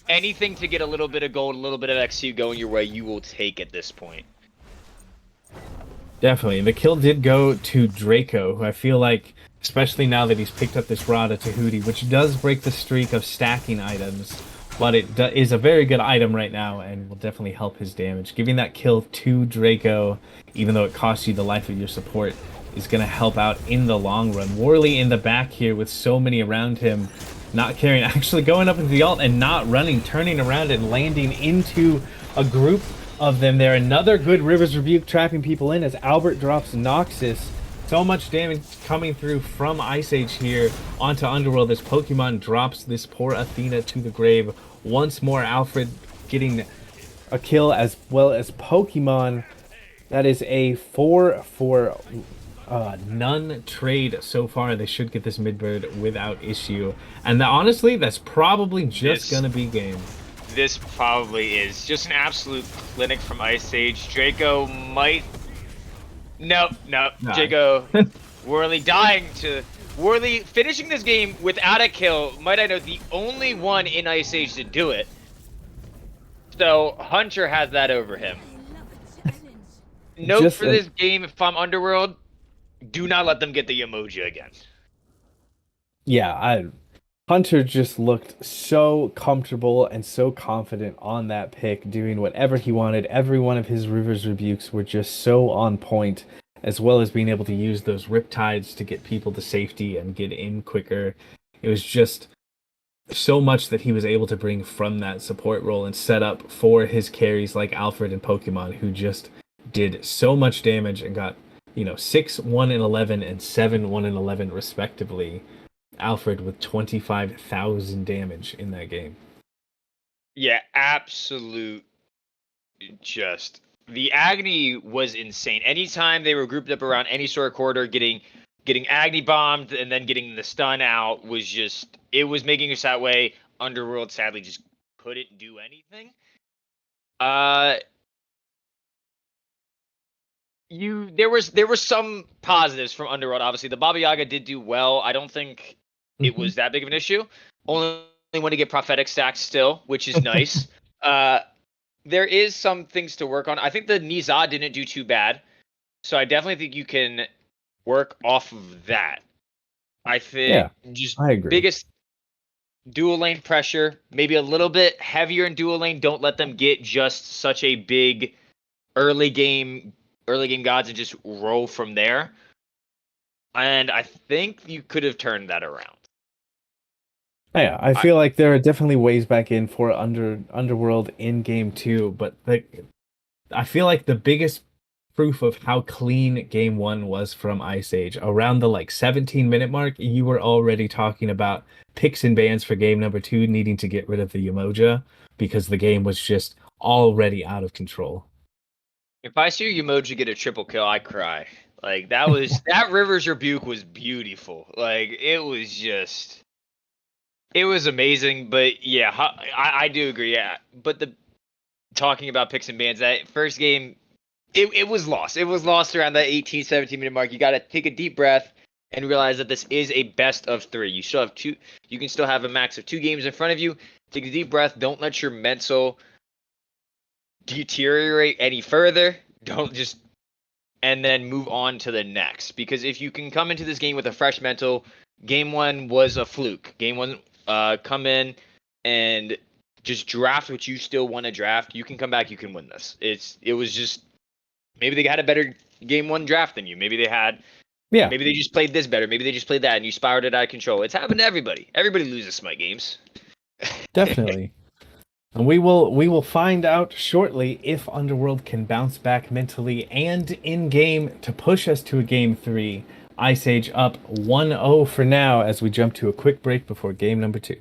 anything to get a little bit of gold, a little bit of XP going your way, you will take at this point. Definitely. The kill did go to Draco, who I feel like, especially now that he's picked up this Rada Tahuti, which does break the streak of stacking items, but it is a very good item right now and will definitely help his damage. Giving that kill to Draco, even though it costs you the life of your support, is going to help out in the long run. Worley in the back here with so many around him, not carrying, actually going up into the ult and not running, turning around and landing into a group of them there. Another good Rivers Rebuke trapping people in as Albert drops Noxus. So much damage coming through from Ice Age here onto Underworld as Pokemon drops this poor Athena to the grave. Once more, Alfred getting a kill as well as Pokemon. That is a 4 for none trade so far. They should get this mid-bird without issue. And honestly, that's probably just going to be game. This probably is just an absolute clinic from Ice Age. Draco might... No. Draco, Worley Worley finishing this game without a kill. Might I know, the only one in Ice Age to do it. So Hunter has that over him. Note for this game, if I'm Underworld, do not let them get the emoji again. Yeah, Hunter just looked so comfortable and so confident on that pick, doing whatever he wanted. Every one of his Rivers Rebukes were just so on point, as well as being able to use those Riptides to get people to safety and get in quicker. It was just so much that he was able to bring from that support role and set up for his carries like Alfred and Pokemon, who just did so much damage and got, 6, 1, and 11 and 7, 1, and 11 respectively. Alfred with 25,000 damage in that game. Yeah, absolute. Just the agony was insane. Anytime they were grouped up around any sort of corridor, getting getting Agni bombed and then getting the stun out was just it was making us that way. Underworld sadly just couldn't do anything. There was some positives from Underworld. Obviously, the Baba Yaga did do well. I don't think it Mhm. was that big of an issue. Only want to get prophetic stacks still, which is nice. uh, there is some things to work on. I think the Nizah didn't do too bad, so I definitely think you can work off of that. I think Yeah, just I agree. biggest dual lane pressure, maybe a little bit heavier in dual lane. Don't let them get just such a big early game gods and just roll from there. And I think you could have turned that around. Yeah, I I, feel like there are definitely ways back in for Underworld in game two, but I feel like the biggest proof of how clean game one was from Ice Age, around the like 17-minute mark, you were already talking about picks and bans for game number two needing to get rid of the Umoja because the game was just already out of control. if I see Umoja get a triple kill, I cry. Like that Rivers rebuke was beautiful. Like it was amazing. But yeah, I do agree. Yeah, but the talking about picks and bans, that first game it was lost. It was lost around that 18, 17-minute mark. You got to take a deep breath and realize that this is a best of three. You still have two. You can still have a max of 2 games in front of you. Take a deep breath. Don't let your mental deteriorate any further. Don't just and then move on to the next. Because if you can come into this game with a fresh mental, game one was a fluke. Game one, come in and just draft what you still want to draft. You can come back. You can win this. It was just maybe they had a better game one draft than you. Yeah, Maybe they just played this better. Maybe they just played that and you spiraled it out of control. It's happened to everybody. Everybody loses Smite games. definitely. And we will find out shortly if Underworld can bounce back mentally and in game to push us to a game three. Ice Age up 1-0 for now as we jump to a quick break before game number two.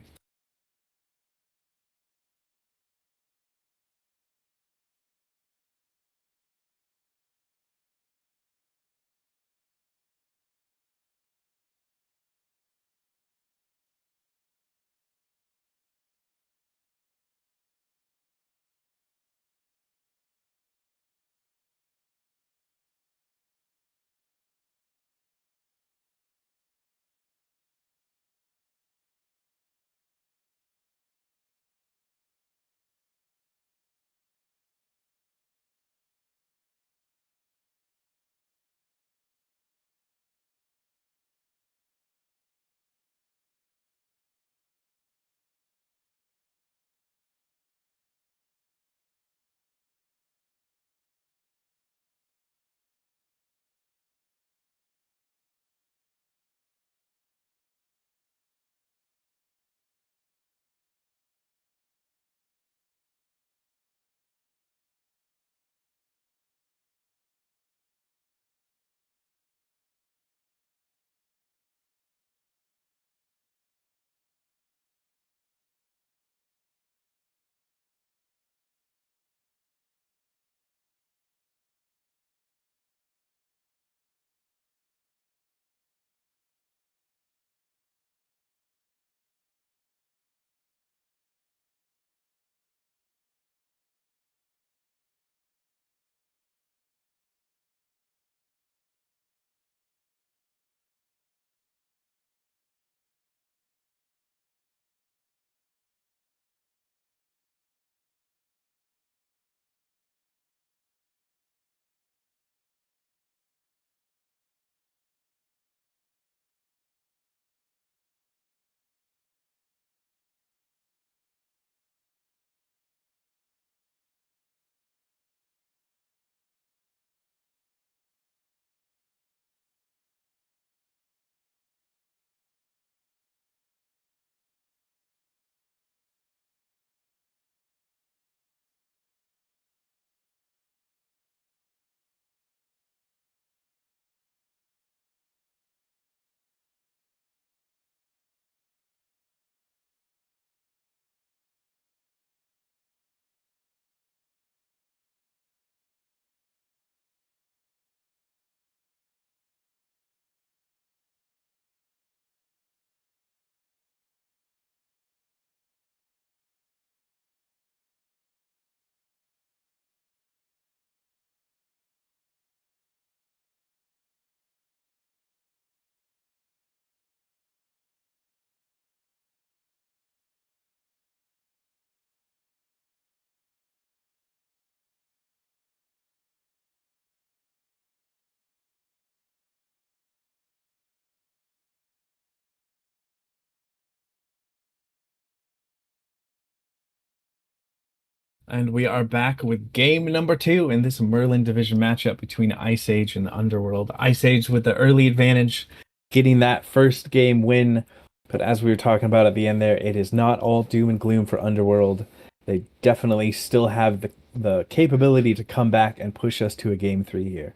And we are back with game number 2 in this Merlin division matchup between Ice Age and the Underworld. Ice Age with the early advantage, getting that first game win. But as we were talking about at the end there, it is not all doom and gloom for Underworld. They definitely still have the capability to come back and push us to a game 3 here.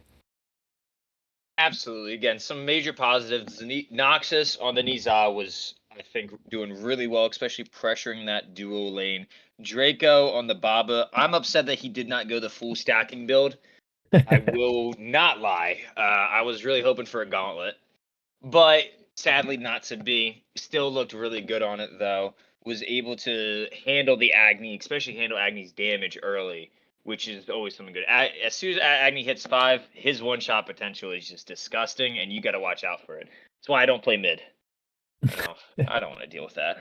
Absolutely. Again, some major positives. Noxus on the Nizah was, I think, doing really well, especially pressuring that duo lane. Draco on the Baba. I'm upset that he did not go the full stacking build. I will not lie. I was really hoping for a gauntlet, but sadly not to be. Still looked really good on it though. Was able to handle the Agni, especially handle Agni's damage early, which is always something good. As soon as Agni hits 5, his one shot potential is just disgusting, and you got to watch out for it. That's why I don't play mid. I don't want to deal with that.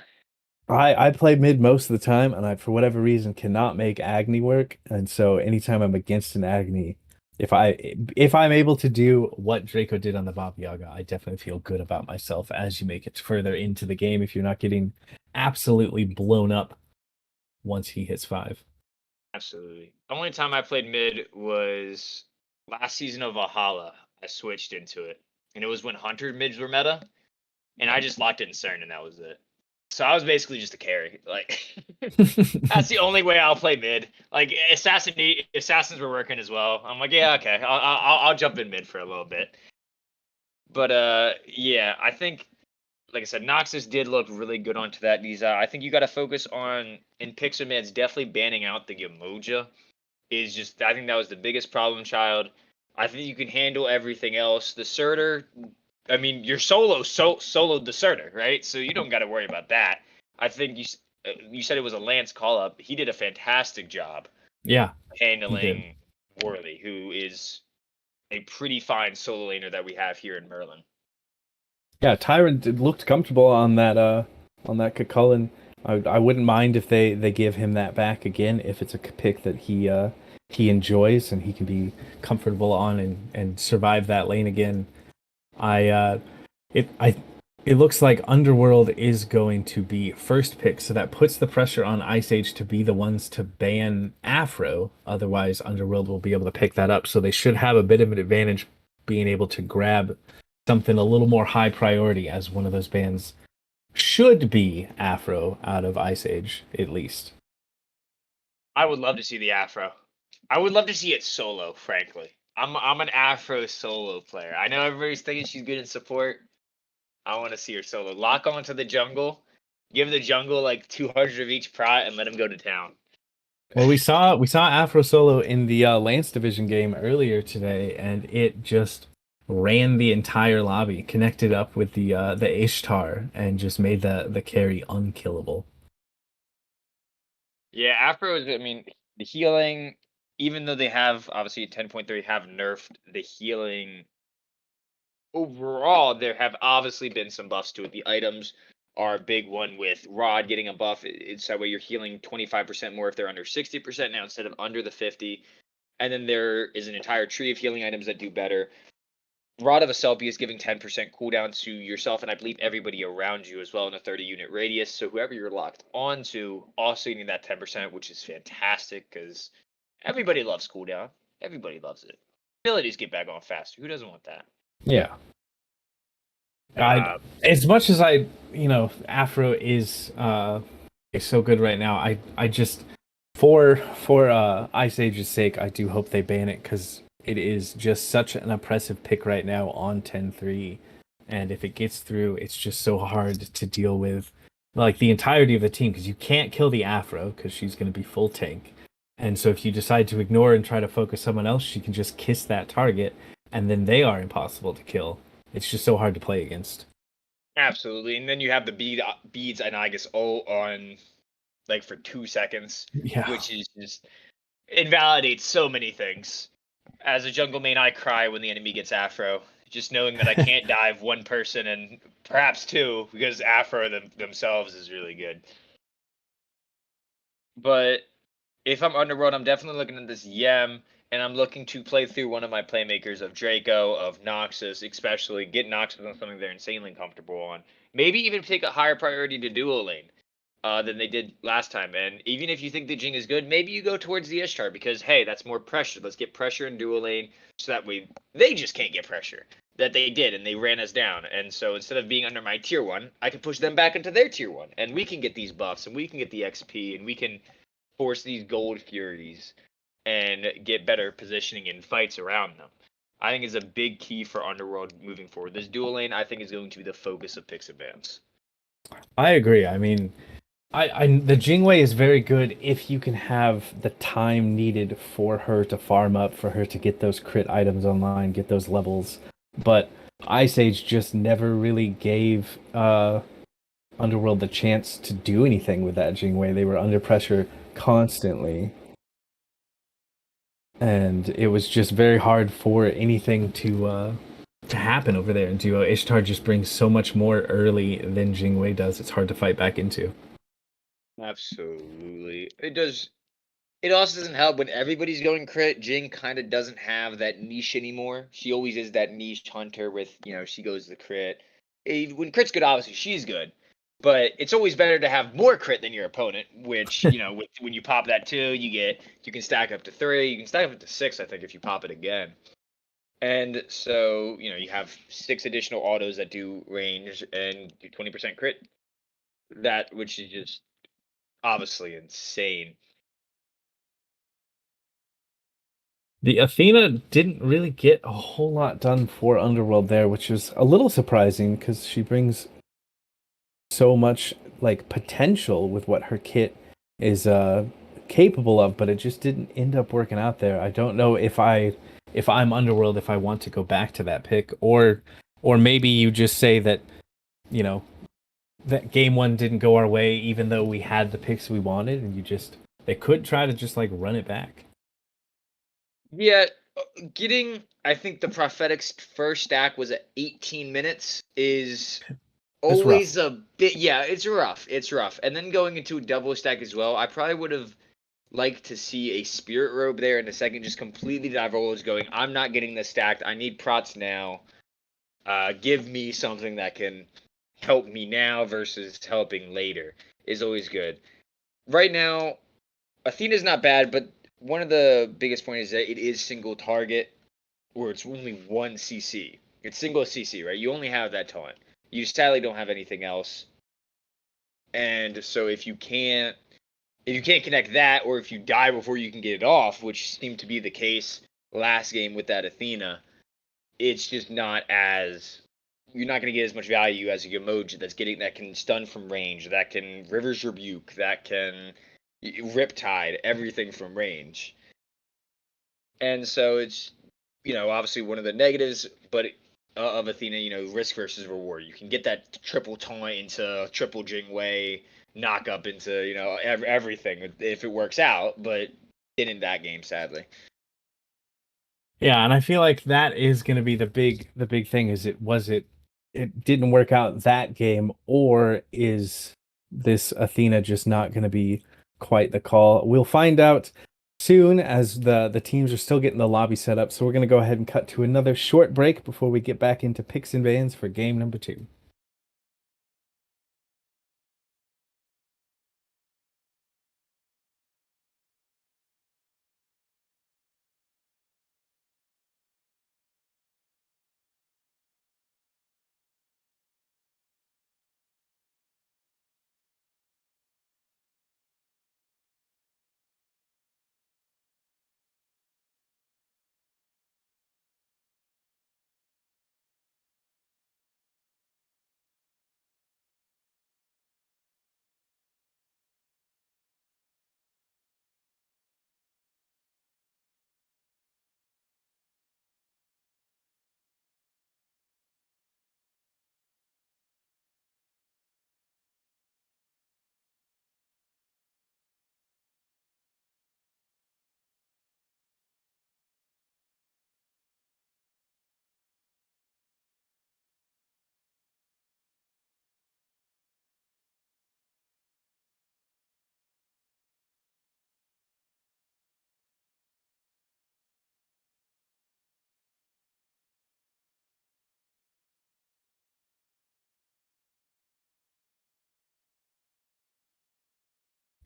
I play mid most of the time, and I, for whatever reason, cannot make Agni work. And so anytime I'm against an Agni, if I'm able to do what Draco did on the Baba Yaga, I definitely feel good about myself as you make it further into the game if you're not getting absolutely blown up once he hits 5. Absolutely. The only time I played mid was last season of Valhalla. I switched into it, and it was when Hunter mids were meta, and I just locked in CERN, and that was it. So I was basically just a carry. Like that's the only way I'll play mid. Like assassins were working as well. I'm like, yeah, okay, I'll jump in mid for a little bit. But yeah, I think, like I said, Noxus did look really good onto that Niza. I think you got to focus on in Pixelman's definitely banning out the Yamoja. Is just I think that was the biggest problem child. I think you can handle everything else. The Surtur, I mean, you're soloed the Surtur, right? So you don't got to worry about that. I think you said it was a Lance call up. He did a fantastic job Yeah, he did. handling Worley, who is a pretty fine solo laner that we have here in Merlin. Yeah, looked comfortable on that Cucullin. I wouldn't mind if they give him that back again if it's a pick that he enjoys and he can be comfortable on and survive that lane again. I it I it looks like Underworld is going to be first pick, so that puts the pressure on Ice Age to be the ones to ban Afro. Otherwise, Underworld will be able to pick that up, so they should have a bit of an advantage being able to grab something a little more high priority as one of those bans should be Afro out of Ice Age, at least. I would love to see the Afro. I would love to see it solo, frankly. I'm an Afro solo player. I know everybody's thinking she's good in support. I want to see her solo. Lock onto the jungle, give the jungle like 200 of each prat, and let him go to town. Well, we saw Afro Solo in the Lance Division game earlier today, and it just ran the entire lobby, connected up with the Ishtar, and just made the carry unkillable. Yeah, Afro is. I mean, the healing. Even though they have obviously 10.3 have nerfed the healing overall, there have obviously been some buffs to it. The items are a big one with Rod getting a buff. It's that way you're healing 25% more if they're under 60% now instead of under the 50. And then there is an entire tree of healing items that do better. Rod of Aselpi is giving 10% cooldown to yourself and I believe everybody around you as well in a 30 unit radius. So whoever you're locked onto also getting that 10%, which is fantastic because everybody loves cooldown. Everybody loves it. Abilities get back on faster. Who doesn't want that? Yeah. I Uh, as much as Afro is so good right now. I just for Ice Age's sake, I do hope they ban it because it is just such an oppressive pick right now on 10-3. And if it gets through, it's just so hard to deal with like the entirety of the team because you can't kill the Afro because she's going to be full tank. And so if you decide to ignore and try to focus someone else, she can just kiss that target and then they are impossible to kill. It's just so hard to play against. Absolutely. And then you have the beads and I guess all on like for 2 seconds, Yeah. which is just invalidates so many things. As a jungle main, I cry when the enemy gets Afro. Just knowing that I can't dive one person and perhaps two because Afro themselves is really good. But if I'm Underworld, I'm definitely looking at this Yem, and I'm looking to play through one of my playmakers of Draco, of Noxus, especially get Noxus on something they're insanely comfortable on. Maybe even take a higher priority to duo lane. than they did last time. And even if you think the Jing is good, maybe you go towards the Ishtar because hey, that's more pressure. Let's get pressure in dual lane so that way they just can't get pressure that they did and they ran us down. And so instead of being under my tier one, I can push them back into their tier one, and we can get these buffs and we can get the XP and we can force these gold furies and get better positioning in fights around them. I think is a big key for Underworld moving forward. This dual lane, I think, is going to be the focus of Pix Advance. I agree. I mean, the Jingwei is very good if you can have the time needed for her to farm up, for her to get those crit items online, get those levels. But Ice Age just never really gave Underworld the chance to do anything with that Jingwei. They were under pressure constantly. And it was just very hard for anything to happen over there in duo. Ishtar just brings so much more early than Jingwei does. It's hard to fight back into. Absolutely. It does. It also doesn't help when everybody's going crit. Jing kind of doesn't have that niche anymore. She always is that niche hunter with, she goes to the crit. When crit's good, obviously she's good. But it's always better to have more crit than your opponent, which, when you pop that 2, you can stack up to 3, you can stack up to 6, I think, if you pop it again. And so, you have 6 additional autos that do range and do 20% crit. That, which is just obviously insane. The Athena didn't really get a whole lot done for Underworld there, which is a little surprising because she brings so much like potential with what her kit is capable of, but it just didn't end up working out there. I don't know if I'm Underworld if I want to go back to that pick or maybe you just say that, you know, that game one didn't go our way even though we had the picks we wanted and they could try to just like run it back. Yeah, I think the Prophetic's first stack was at 18 minutes is It's rough. always a bit, yeah, it's rough. It's rough. And then going into a double stack as well, I probably would have liked to see a Spirit Robe there in a second, just completely divulge going, I'm not getting this stacked. I need prots now. Give me something that can help me now versus helping later is always good. Right now, Athena's not bad, but one of the biggest points is that it is single target, where it's only one CC. It's single CC, right? You only have that taunt. You sadly don't have anything else. And so if you can't connect that, or if you die before you can get it off, which seemed to be the case last game with that Athena, it's just not as you're not going to get as much value as a Yomoji that can stun from range, that can River's Rebuke, that can Riptide, everything from range. And so it's obviously one of the negatives, but of Athena, risk versus reward. You can get that triple taunt into triple Jingwei, knock up into everything if it works out, but didn't in that game sadly. Yeah, and I feel like that is going to be the big thing is it didn't work out that game or is this Athena just not going to be quite the call? We'll find out soon as the teams are still getting the lobby set up. So we're going to go ahead and cut to another short break before we get back into picks and bans for game number 2.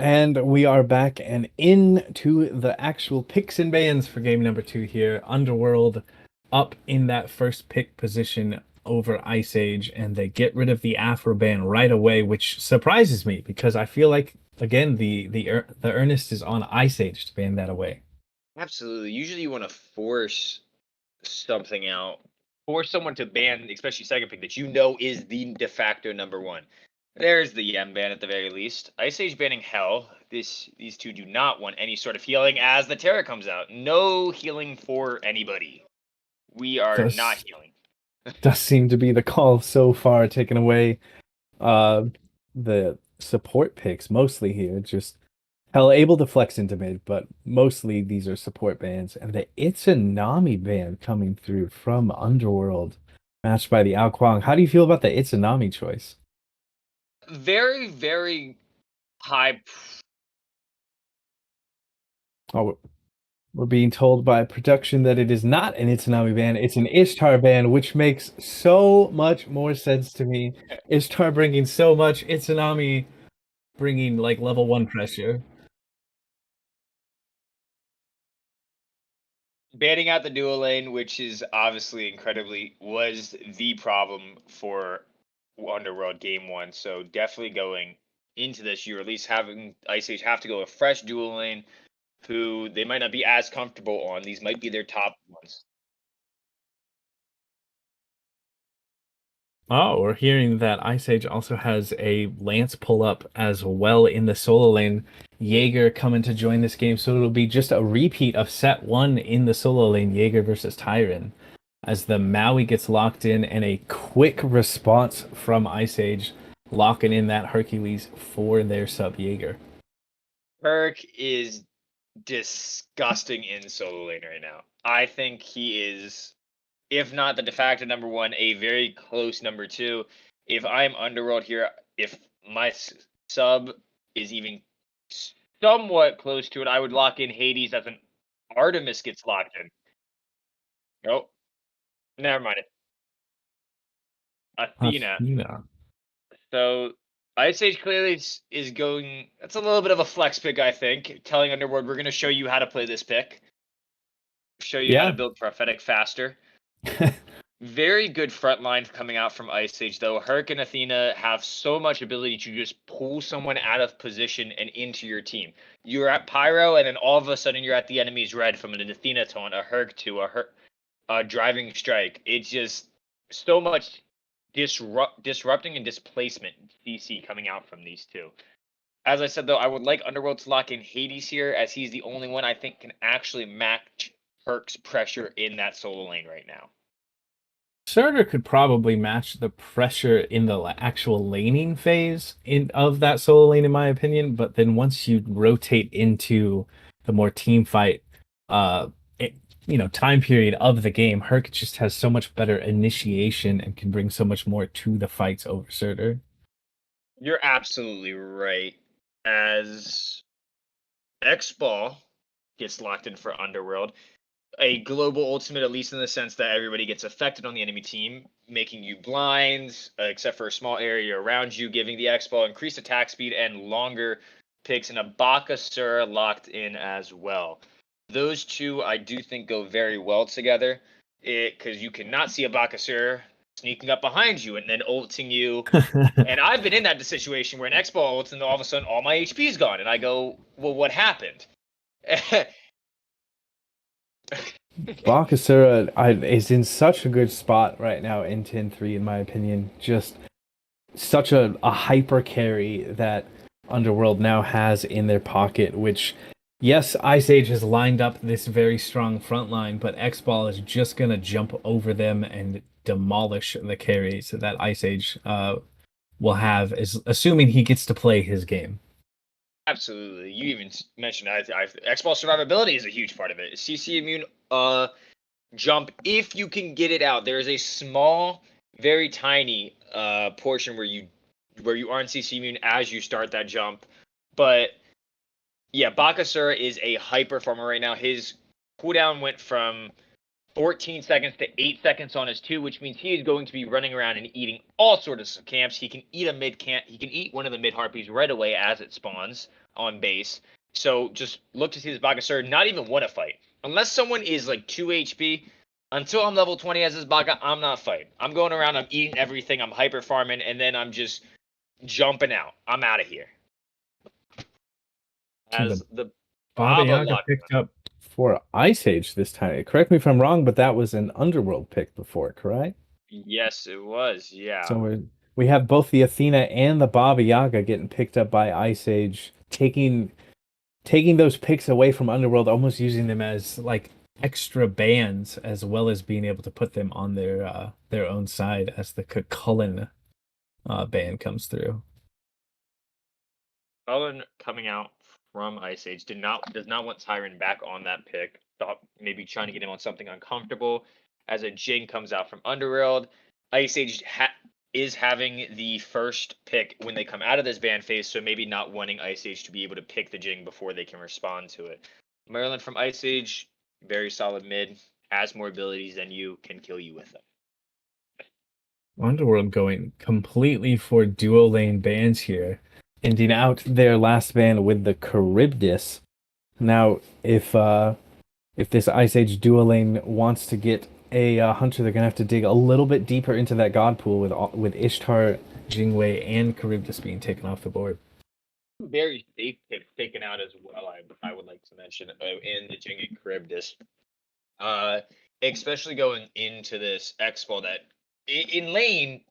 And we are back and into the actual picks and bans for game number 2 here. Underworld up in that first pick position over Ice Age, and they get rid of the Afro ban right away, which surprises me because I feel like again the earnest is on Ice Age to ban that away. Absolutely. Usually you want to force something out, force someone to ban, especially second pick that you know is the de facto number one. There's the Yem ban at the very least. Ice Age banning Hell. These two do not want any sort of healing as the Terror comes out. No healing for anybody. We are not Does healing. does seem to be the call so far, taking away uh the support picks mostly here. Just Hell able to flex into mid, but mostly these are support bans. And the It's a Nami ban coming through from Underworld, matched by the Ao Kwang. How do you feel about the It's a Nami choice? Very, very high. Oh, we're being told by production that it is not an It's a Nami ban, it's an Ishtar ban, which makes so much more sense to me. Ishtar bringing so much, It's a Nami bringing like level 1 pressure. Banning out the dual lane, which is obviously incredibly was the problem for Underworld Game 1. So definitely going into this, you're at least having Ice Age have to go a fresh dual lane who they might not be as comfortable on. These might be their top ones. Oh, we're hearing that Ice Age also has a Lance pull up as well in the solo lane. Jaeger coming to join this game, so it'll be just a repeat of set 1 in the solo lane, Jaeger versus Tyron, as the Maui gets locked in and a quick response from Ice Age, locking in that Hercules for their sub Jaeger. Perk is disgusting in solo lane right now. I think he is, if not the de facto number one, a very close number two. If I'm Underworld here, if my sub is even somewhat close to it, I would lock in Hades as an Artemis gets locked in. Nope, never mind it. Athena. Athena. So Ice Age clearly is going. That's a little bit of a flex pick, I think. Telling Underworld, we're going to show you how to play this pick, show you how to Yeah. build prophetic faster. Very good front line coming out from Ice Age, though. Herc and Athena have so much ability to just pull someone out of position and into your team. You're at Pyro, and then all of a sudden you're at the enemy's red from an Athena taunt, a Herc to a driving strike. It's just so much disrupting and displacement DC coming out from these two. As I said, though, I would like Underworld to lock in Hades here, as he's the only one I think can actually match Herc's pressure in that solo lane right now. Surtur could probably match the pressure in the actual laning phase of that solo lane, in my opinion. But then once you rotate into the more team fight, uh, it, time period of the game, Herc just has so much better initiation and can bring so much more to the fights over Surtur. You're absolutely right. As X Ball gets locked in for Underworld, a global ultimate, at least in the sense that everybody gets affected on the enemy team, making you blind, except for a small area around you, giving the X Ball increased attack speed and longer picks, and a Bakasura locked in as well. Those two, I do think, go very well together, because you cannot see a Bakasura sneaking up behind you and then ulting you. And I've been in that situation where an X Ball ults and all of a sudden all my HP is gone, and I go, well, what happened? Bakasura is in such a good spot right now in 10-3, in my opinion. Just such a hyper carry that Underworld now has in their pocket, which, yes, Ice Age has lined up this very strong front line, but X-Ball is just going to jump over them and demolish the carries that Ice Age will have, is assuming he gets to play his game. Absolutely. You even mentioned X-Ball survivability is a huge part of it. CC immune jump, if you can get it out. There is a small, very tiny portion where you aren't CC immune as you start that jump. But yeah, Bakasura is a high performer right now. His cooldown went from 14 seconds to 8 seconds on his 2, which means he is going to be running around and eating all sorts of camps. He can eat a mid camp. He can eat one of the mid harpies right away as it spawns on base. So just look to see this Bakasur not even want to fight. Unless someone is like 2 HP, until I'm level 20 as this Baka, I'm not fighting. I'm going around, I'm eating everything, I'm hyper farming, and then I'm just jumping out. I'm out of here. So the As the Baba Baba Yaga locked. picked up for Ice Age this time. Correct me if I'm wrong, but that was an Underworld pick before, correct? Yes, it was. So Yeah. we have both the Athena and the Baba Yaga getting picked up by Ice Age, taking those picks away from Underworld, almost using them as like extra bands, as well as being able to put them on their own side as the Cucullin band comes through. Cullen coming out from Ice Age does not want Tyron back on that pick. Thought maybe trying to get him on something uncomfortable. As a Jing comes out from Underworld, Ice Age is having the first pick when they come out of this ban phase, so maybe not wanting Ice Age to be able to pick the Jing before they can respond to it. Merlin from Ice Age, very solid mid, has more abilities than you, can kill you with them. Underworld going completely for dual lane bans here, ending out their last ban with the Charybdis. Now, if this Ice Age dual lane wants to get a hunter, they're gonna have to dig a little bit deeper into that god pool with Ishtar, Jingwei, and Charybdis being taken off the board. Very safe pick taken out as well, I would like to mention in the Jing and Charybdis. Uh, especially going into this X ball that in lane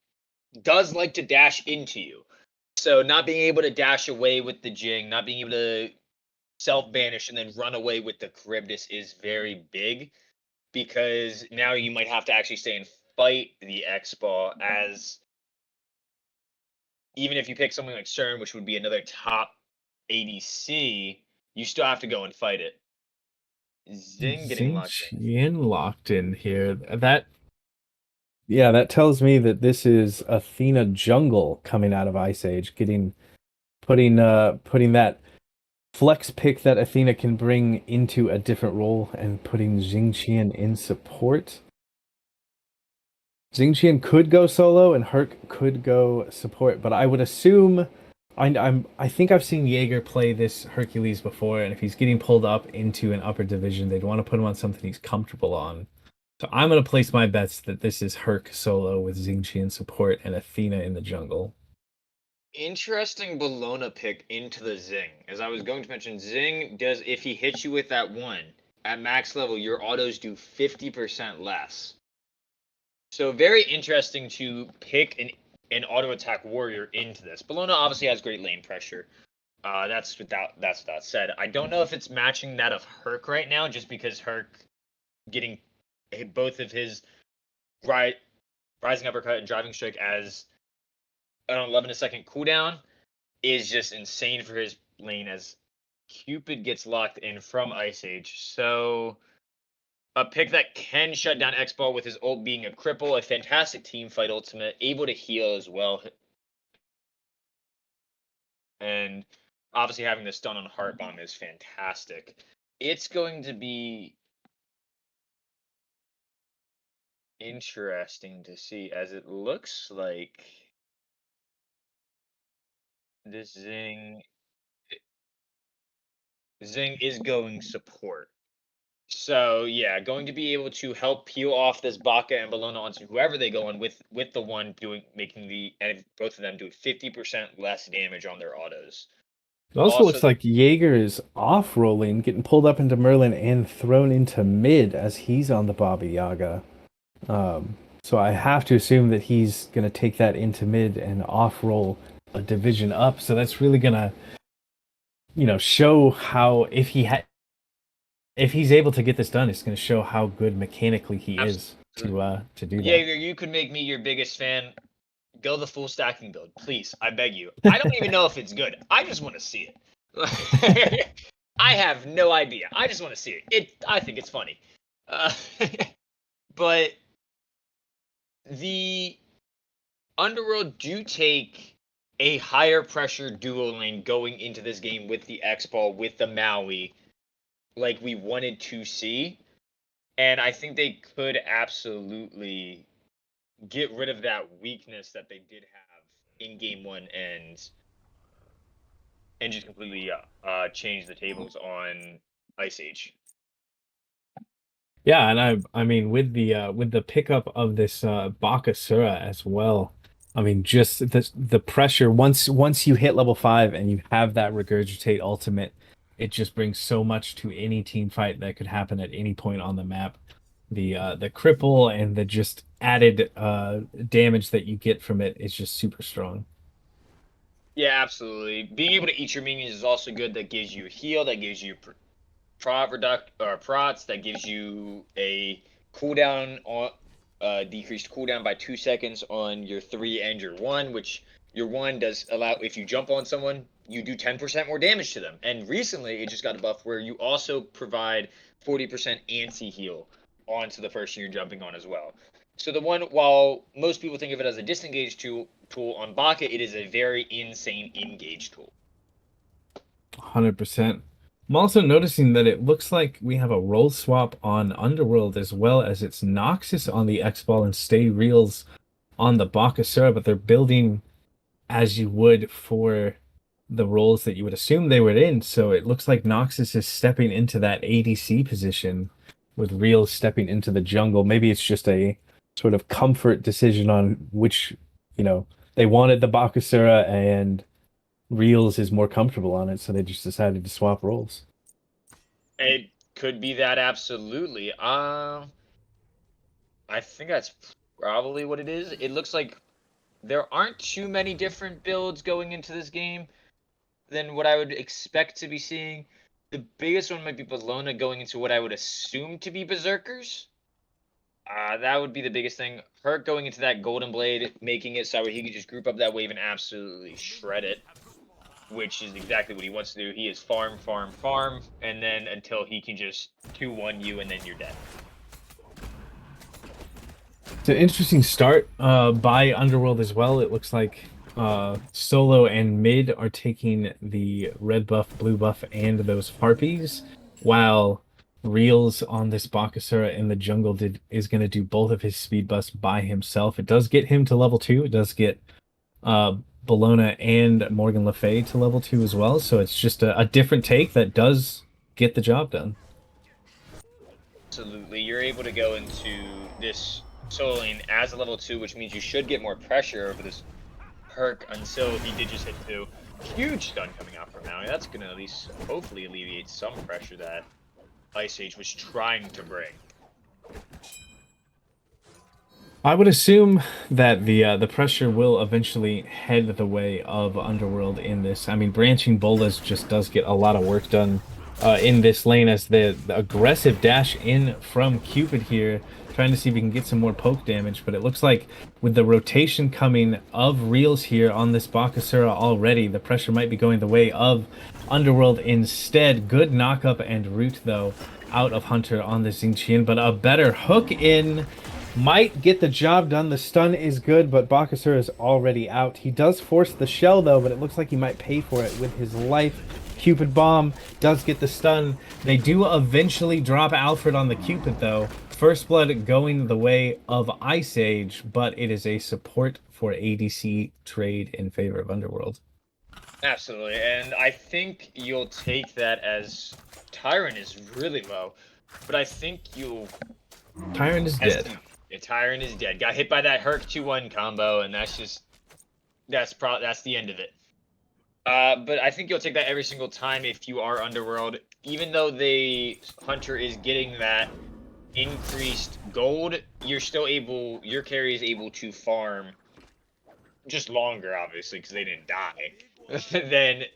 does like to dash into you. So not being able to dash away with the Jing, not being able to self banish and then run away with the Charybdis is very big because now you might have to actually stay and fight the X ball as even if you pick something like CERN, which would be another top ADC, you still have to go and fight it. Zing getting locked in. Xingqian locked in here. That tells me that this is Athena jungle coming out of Ice Age, putting that flex pick that Athena can bring into a different role and putting Xingqian in support. Xingqian could go solo and Herc could go support, but I would assume I think I've seen Jaeger play this Hercules before, and if he's getting pulled up into an upper division, they'd want to put him on something he's comfortable on. So I'm gonna place my bets that this is Herc solo with Xingqian support and Athena in the jungle. Interesting Bologna pick into the Zing. As I was going to mention, Zing does, if he hits you with that one, at max level, your autos do 50% less. So very interesting to pick an auto attack warrior into this. Bologna obviously has great lane pressure. That's without said. I don't know if it's matching that of Herc right now, just because Herc getting both of his rising uppercut and driving strike as an 11-second cooldown is just insane for his lane as Cupid gets locked in from Ice Age. So a pick that can shut down X-Ball with his ult being a cripple, a fantastic team fight ultimate, able to heal as well. And obviously having this done on Heart Bomb is fantastic. It's going to be interesting to see as it looks like this Zing is going support. So yeah, going to be able to help peel off this Baka and Bologna onto whoever they go on with the one making the and both of them do 50% less damage on their autos. It also Also, looks like Jaeger is off rolling, getting pulled up into Merlin and thrown into mid as he's on the Baba Yaga. So I have to assume that he's going to take that into mid and off roll a division up. So that's really going to, show how if he's able to get this done, it's going to show how good mechanically he is to do that. Jaeger, you could make me your biggest fan. Go the full stacking build, please. I beg you. I don't even know if it's good. I just want to see it. I have no idea. I just want to see it. I think it's funny. Uh, but the Underworld do take a higher pressure duo lane going into this game with the X-Ball, with the Maui, like we wanted to see. And I think they could absolutely get rid of that weakness that they did have in game one and just completely change the tables on Ice Age. Yeah, and I mean with the pickup of this Bakasura as well. I mean just the pressure once you hit level 5 and you have that regurgitate ultimate, it just brings so much to any team fight that could happen at any point on the map. The cripple and the just added damage that you get from it is just super strong. Yeah, absolutely. Being able to eat your minions is also good. That gives you heal. That gives you prot reduct or prots. That gives you a cooldown on decreased cooldown by 2 seconds on your 3 and your 1, which your 1 does allow if you jump on someone, you do 10% more damage to them. And recently, it just got a buff where you also provide 40% anti heal onto the person you're jumping on as well. So the one, while most people think of it as a disengage tool on Baka, it is a very insane engage tool. 100%. I'm also noticing that it looks like we have a role swap on Underworld as well as it's Noxus on the X-Ball and Stay Reels on the Bakasura, but they're building as you would for the roles that you would assume they were in. So it looks like Noxus is stepping into that ADC position with Reels stepping into the jungle. Maybe it's just a sort of comfort decision on which, you know, they wanted the Bakasura and Reels is more comfortable on it, so they just decided to swap roles. It could be that absolutely. I think that's probably what it is. It looks like there aren't too many different builds going into this game than what I would expect to be seeing. The biggest one might be Bologna going into what I would assume to be Berserkers. That would be the biggest thing. Herc going into that Golden Blade, making it so he could just group up that wave and absolutely shred it, which is exactly what he wants to do. He is farm, farm, farm, and then until he can just 2-1 you and then you're dead. It's an interesting start by Underworld as well. It looks like Solo and Mid are taking the red buff, blue buff, and those harpies, while Reels on this Bakasura in the jungle is going to do both of his speed buffs by himself. It does get him to level 2. It does get uh, Bologna and Morgan Le Fay to level 2 as well. So it's just a different take that does get the job done. Absolutely. You're able to go into this solo lane as a level 2, which means you should get more pressure over this Herc until he did just hit 2. Huge stun coming out from now. That's going to at least hopefully alleviate some pressure that Ice Age was trying to bring. I would assume that the pressure will eventually head the way of Underworld in this. I mean, branching bolas just does get a lot of work done in this lane as the aggressive dash in from Cupid here, trying to see if we can get some more poke damage. But it looks like with the rotation coming of Reels here on this Bakasura already, the pressure might be going the way of Underworld instead. Good knockup and root though out of Hunter on the Xingqian, but a better hook in might get the job done. The stun is good, but Bakasura is already out. He does force the shell, though, but it looks like he might pay for it with his life. Cupid Bomb does get the stun. They do eventually drop Alfred on the Cupid, though. First Blood going the way of Ice Age, but it is a support for ADC trade in favor of Underworld. Absolutely, and I think you'll take that as Tyrant is really low, but I think you'll... Tyrant is dead. Yeah, Tyrant is dead. Got hit by that Herc 2-1 combo, and that's just that's the end of it. But I think you'll take that every single time if you are Underworld, even though the Hunter is getting that increased gold. You're still able. Your carry is able to farm just longer, obviously, because they didn't die.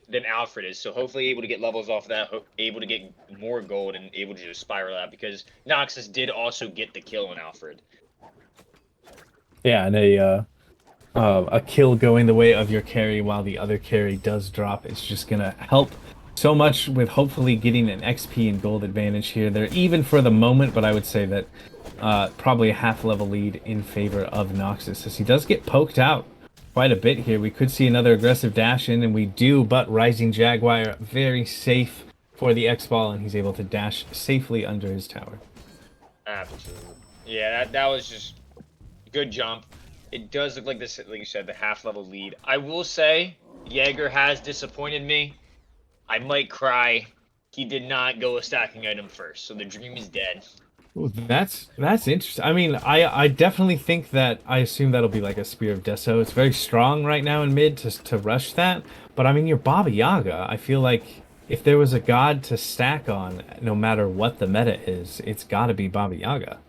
than Alfred is. So hopefully able to get levels off that, able to get more gold, and able to just spiral out because Noxus did also get the kill on Alfred. Yeah, and a kill going the way of your carry while the other carry does drop is just gonna help so much with hopefully getting an XP and gold advantage here. They're even for the moment, but I would say that probably a half level lead in favor of Noxus as he does get poked out quite a bit here. We could see another aggressive dash in, and we do, but Rising Jaguar very safe for the X-Ball, and he's able to dash safely under his tower. Absolutely. Yeah, that was just good jump. It does look like this, like you said, the half level lead. I will say, Jaeger has disappointed me. I might cry. He did not go a stacking item first, so the dream is dead. Ooh, that's interesting. I mean, I definitely think that I assume that'll be like a Spear of Deso. It's very strong right now in mid to rush that. But I mean, you're Baba Yaga. I feel like if there was a god to stack on, no matter what the meta is, it's got to be Baba Yaga.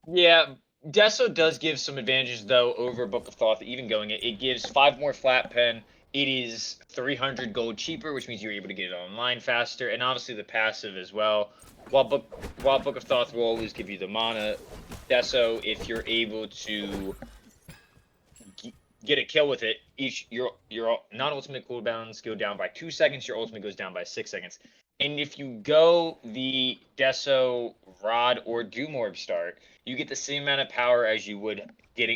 Yeah, Deso does give some advantages though over Book of Thoth. Even going it, it gives 5 more flat pen. It is 300 gold cheaper, which means you're able to get it online faster, and obviously the passive as well. While Book of Thoth will always give you the mana, Deso, if you're able to get a kill with it, your non-ultimate cooldowns go down by 2 seconds. Your ultimate goes down by 6 seconds. And if you go the Deso Rod or Doom Orb start, you get the same amount of power as you would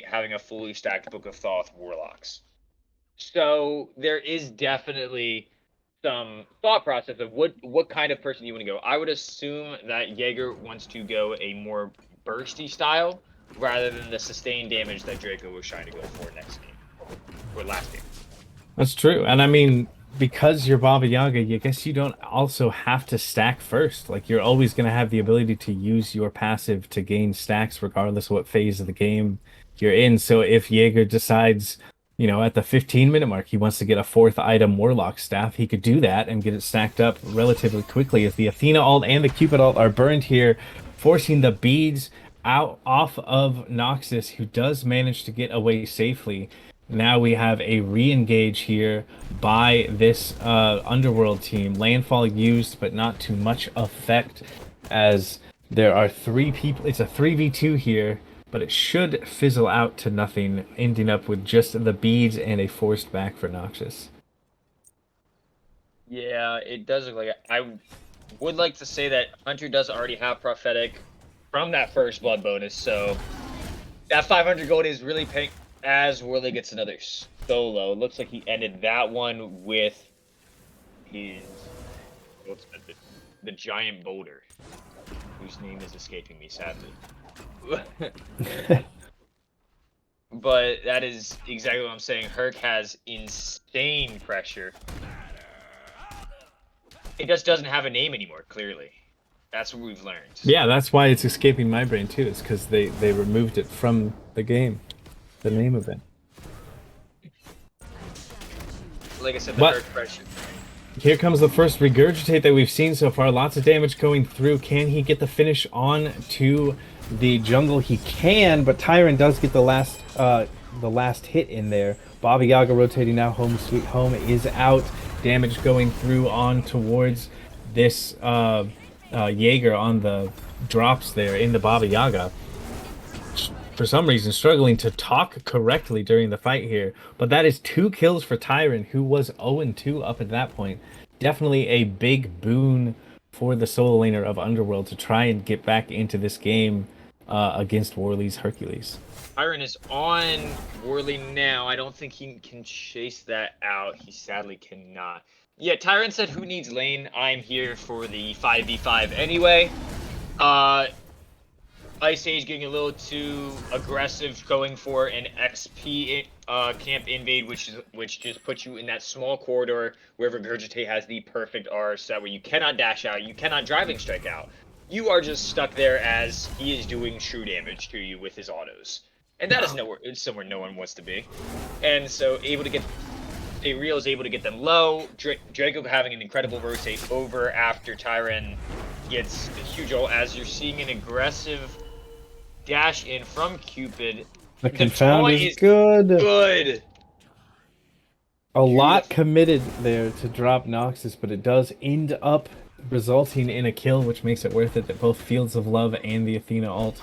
having a fully stacked Book of Thoth Warlocks. So there is definitely some thought process of what kind of person you want to go. I would assume that Jaeger wants to go a more bursty style rather than the sustained damage that Draco was trying to go for next game or last game. That's true. And I mean, because you're Baba Yaga, I guess you don't also have to stack first. Like you're always going to have the ability to use your passive to gain stacks regardless of what phase of the game you're in. So if Jaeger decides, at the 15-minute mark, he wants to get a fourth item Warlock staff, he could do that and get it stacked up relatively quickly as the Athena ult and the Cupid ult are burned here, forcing the beads out off of Noxus, who does manage to get away safely. Now we have a re-engage here by this Underworld team. Landfall used, but not too much effect as there are 3 people. It's a 3v2 here, but it should fizzle out to nothing, ending up with just the beads and a forced back for Noxus. Yeah, it does look like it. I would like to say that Hunter does already have Prophetic from that first blood bonus, so that 500 gold is really paying as Worley gets another solo. It looks like he ended that one with his the giant boulder, whose name is escaping me sadly. But that is exactly what I'm saying. Herc has insane pressure. It just doesn't have a name anymore, clearly. That's what we've learned. Yeah, that's why it's escaping my brain too. It's because they removed it from the game, the name of it. Like I said, the Herc pressure. Here comes the first regurgitate that we've seen so far. Lots of damage going through. Can he get the finish on to the jungle? He can, but Tyron does get the last hit in there. Baba Yaga rotating now. Home Sweet Home is out. Damage going through on towards this Jaeger on the drops there into Baba Yaga. For some reason, struggling to talk correctly during the fight here. But that is 2 kills for Tyron, who was 0-2 up at that point. Definitely a big boon for the solo laner of Underworld to try and get back into this game against Worley's Hercules. Tyron is on Worley now. I don't think he can chase that out. He sadly cannot. Yeah, Tyron said, who needs lane? I'm here for the 5v5 anyway. Ice Age getting a little too aggressive, going for an XP camp invade, which just puts you in that small corridor where Regurgitate has the perfect R, so that way you cannot dash out, you cannot driving strike out. You are just stuck there as he is doing true damage to you with his autos, and that is somewhere no one wants to be. And so Real is able to get them low. Draco having an incredible rotate over after Tyron gets a huge ult, as you're seeing an aggressive dash in from Cupid. The confound is good. Good. A lot committed there to drop Noxus, but it does end up resulting in a kill, which makes it worth it that both Fields of Love and the Athena ult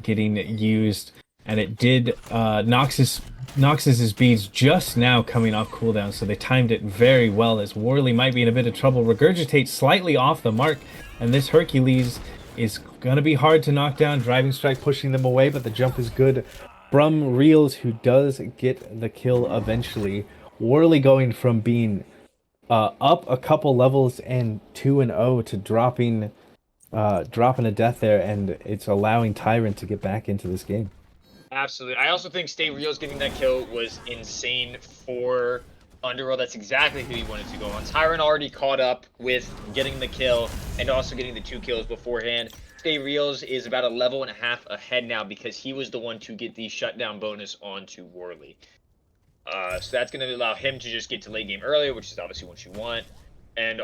getting used. And it did Noxus's beads just now coming off cooldown, so they timed it very well as Worley might be in a bit of trouble. Regurgitate slightly off the mark, and this Hercules is going to be hard to knock down. Driving Strike pushing them away, but the jump is good from Reels, who does get the kill eventually. Worley going from being up a couple levels and 2-0 to dropping dropping a death there, and it's allowing Tyrant to get back into this game. Absolutely. I also think Stay Real's getting that kill was insane for Underworld. That's exactly who he wanted to go on. Tyron already caught up with getting the kill and also getting the 2 kills beforehand. Stay Reals is about a level and a half ahead now because he was the one to get the shutdown bonus onto Worley. So that's going to allow him to just get to late game earlier, which is obviously what you want, and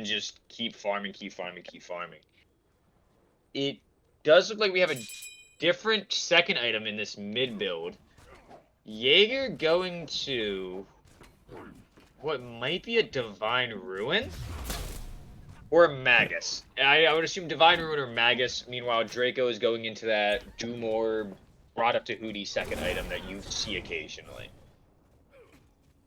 just keep farming, keep farming, keep farming. It does look like we have a different second item in this mid build. Jaeger going to what might be a Divine Ruin or a Magus. I would assume Divine Ruin or Magus. Meanwhile, Draco is going into that do more brought up to Hootie second item that you see occasionally.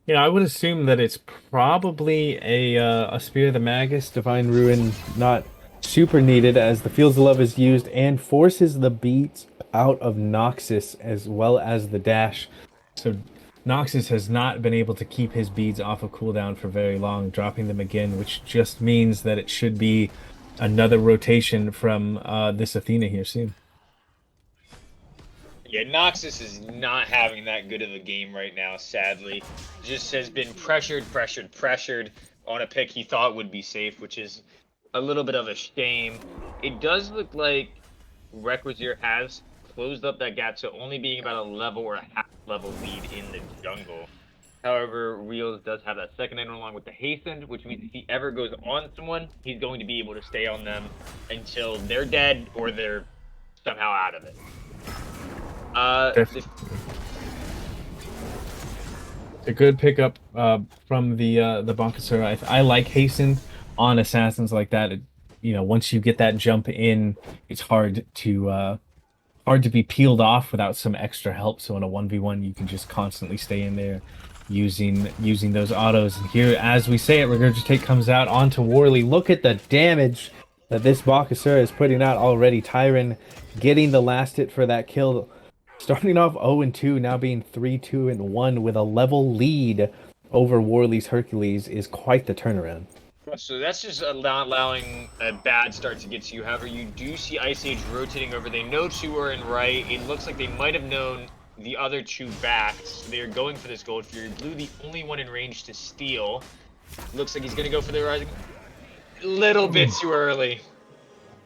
Yeah, I would assume that it's probably a Spear of the Magus, Divine Ruin, not super needed as the Fields of Love is used and forces the beats out of Noxus as well as the dash. So Noxus has not been able to keep his beads off of cooldown for very long, dropping them again, which just means that it should be another rotation from this Athena here soon. Yeah, Noxus is not having that good of a game right now, sadly. Just has been pressured on a pick he thought would be safe, which is a little bit of a shame. It does look like Requisier has closed up that gap to only being about a level or a half level lead in the jungle. However, Reels does have that second item along with the hastened, which means if he ever goes on someone, he's going to be able to stay on them until they're dead or they're somehow out of it. It's a good pickup from the Bonkasur. I like hasten on assassins like that. Once you get that jump in, it's hard to be peeled off without some extra help. So in a 1v1, you can just constantly stay in there using those autos. And here, as we say it, Regurgitate comes out onto Worley. Look at the damage that this Bakasura is putting out already. Tyron getting the last hit for that kill. Starting off 0-2, now being 3-2-1 with a level lead over Worley's Hercules is quite the turnaround. So that's just allowing a bad start to get to you. However, you do see Ice Age rotating over. They know 2 are in right. It looks like they might have known the other 2 backs. They're going for this Gold Fury. Blue, the only one in range to steal. Looks like he's going to go for the Rising. Little bit too early.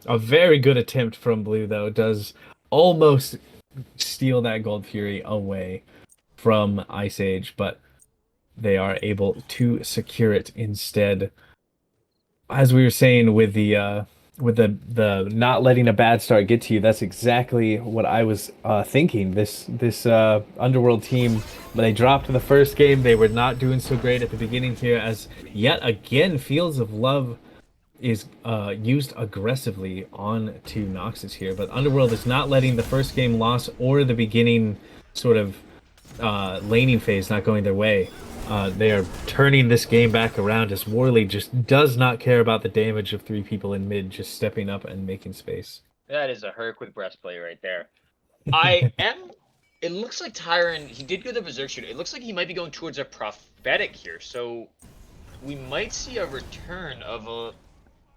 A very good attempt from Blue, though. Does almost steal that Gold Fury away from Ice Age, but they are able to secure it instead. As we were saying with the not letting a bad start get to you, that's exactly what I was thinking. This Underworld team, when they dropped the first game, they were not doing so great at the beginning here. As yet again, Fields of Love is used aggressively on to Noxus here, but Underworld is not letting the first game loss or the beginning sort of laning phase not going their way. They are turning this game back around as Worley just does not care about the damage of 3 people in mid, just stepping up and making space. That is a Herc with breastplate right there. It looks like Tyron, he did go the Berserk Shooter. It looks like he might be going towards a Prophetic here, so we might see a return of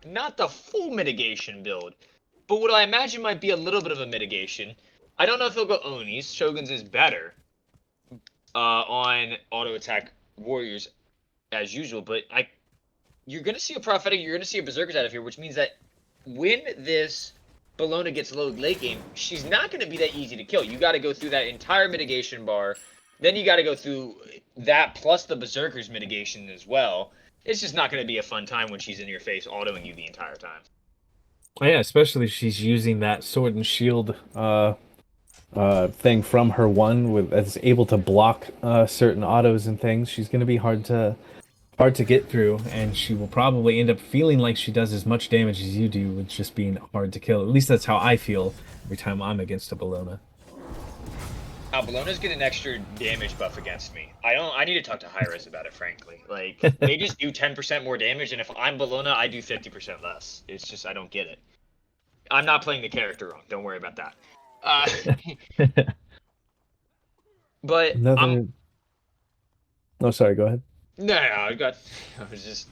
not the full mitigation build, but what I imagine might be a little bit of a mitigation. I don't know if he'll go Onis. Shogun's is better on auto attack warriors as usual, but you're gonna see a Prophetic, you're gonna see a Berserkers out of here, which means that when this Bellona gets low late game, she's not gonna be that easy to kill. You got to go through that entire mitigation bar, then you got to go through that plus the Berserkers mitigation as well. It's just not going to be a fun time when she's in your face autoing you the entire time. Yeah, especially if she's using that sword and shield thing from her one with that's able to block certain autos and things. She's going to be hard to get through, and she will probably end up feeling like she does as much damage as you do with just being hard to kill. At least that's how I feel every time I'm against a Bellona. Bellona's get an extra damage buff against me. I need to talk to Hi-Rez about it, frankly. Like, they just do 10% more damage, and if I'm Bellona, I do 50% less. It's just, I don't get it. I'm not playing the character wrong. Don't worry about that. But Oh, sorry, go ahead. No, I was just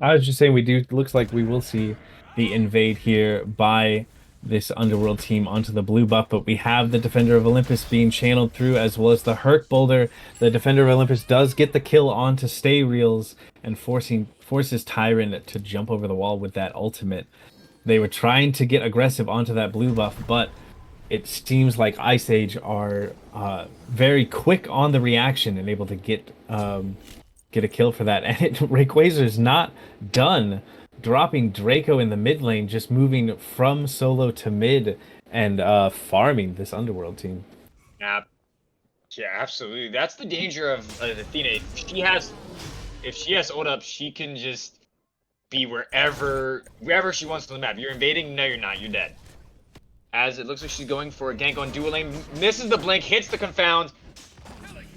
I was just saying looks like we will see the invade here by this Underworld team onto the blue buff, but we have the Defender of Olympus being channeled through as well as the Herc Boulder. The Defender of Olympus does get the kill onto Stay Reels and forces Tyrant to jump over the wall with that ultimate. They were trying to get aggressive onto that blue buff, but it seems like Ice Age are very quick on the reaction and able to get a kill for that. And Rayquazer's not done. Dropping Draco in the mid lane, just moving from solo to mid and farming this Underworld team. Yeah, yeah, absolutely. That's the danger of Athena. If she has ult up, she can just be wherever she wants on the map. You're invading? No, you're not. You're dead. As it looks like she's going for a gank on dual lane, misses the blink, hits the confound,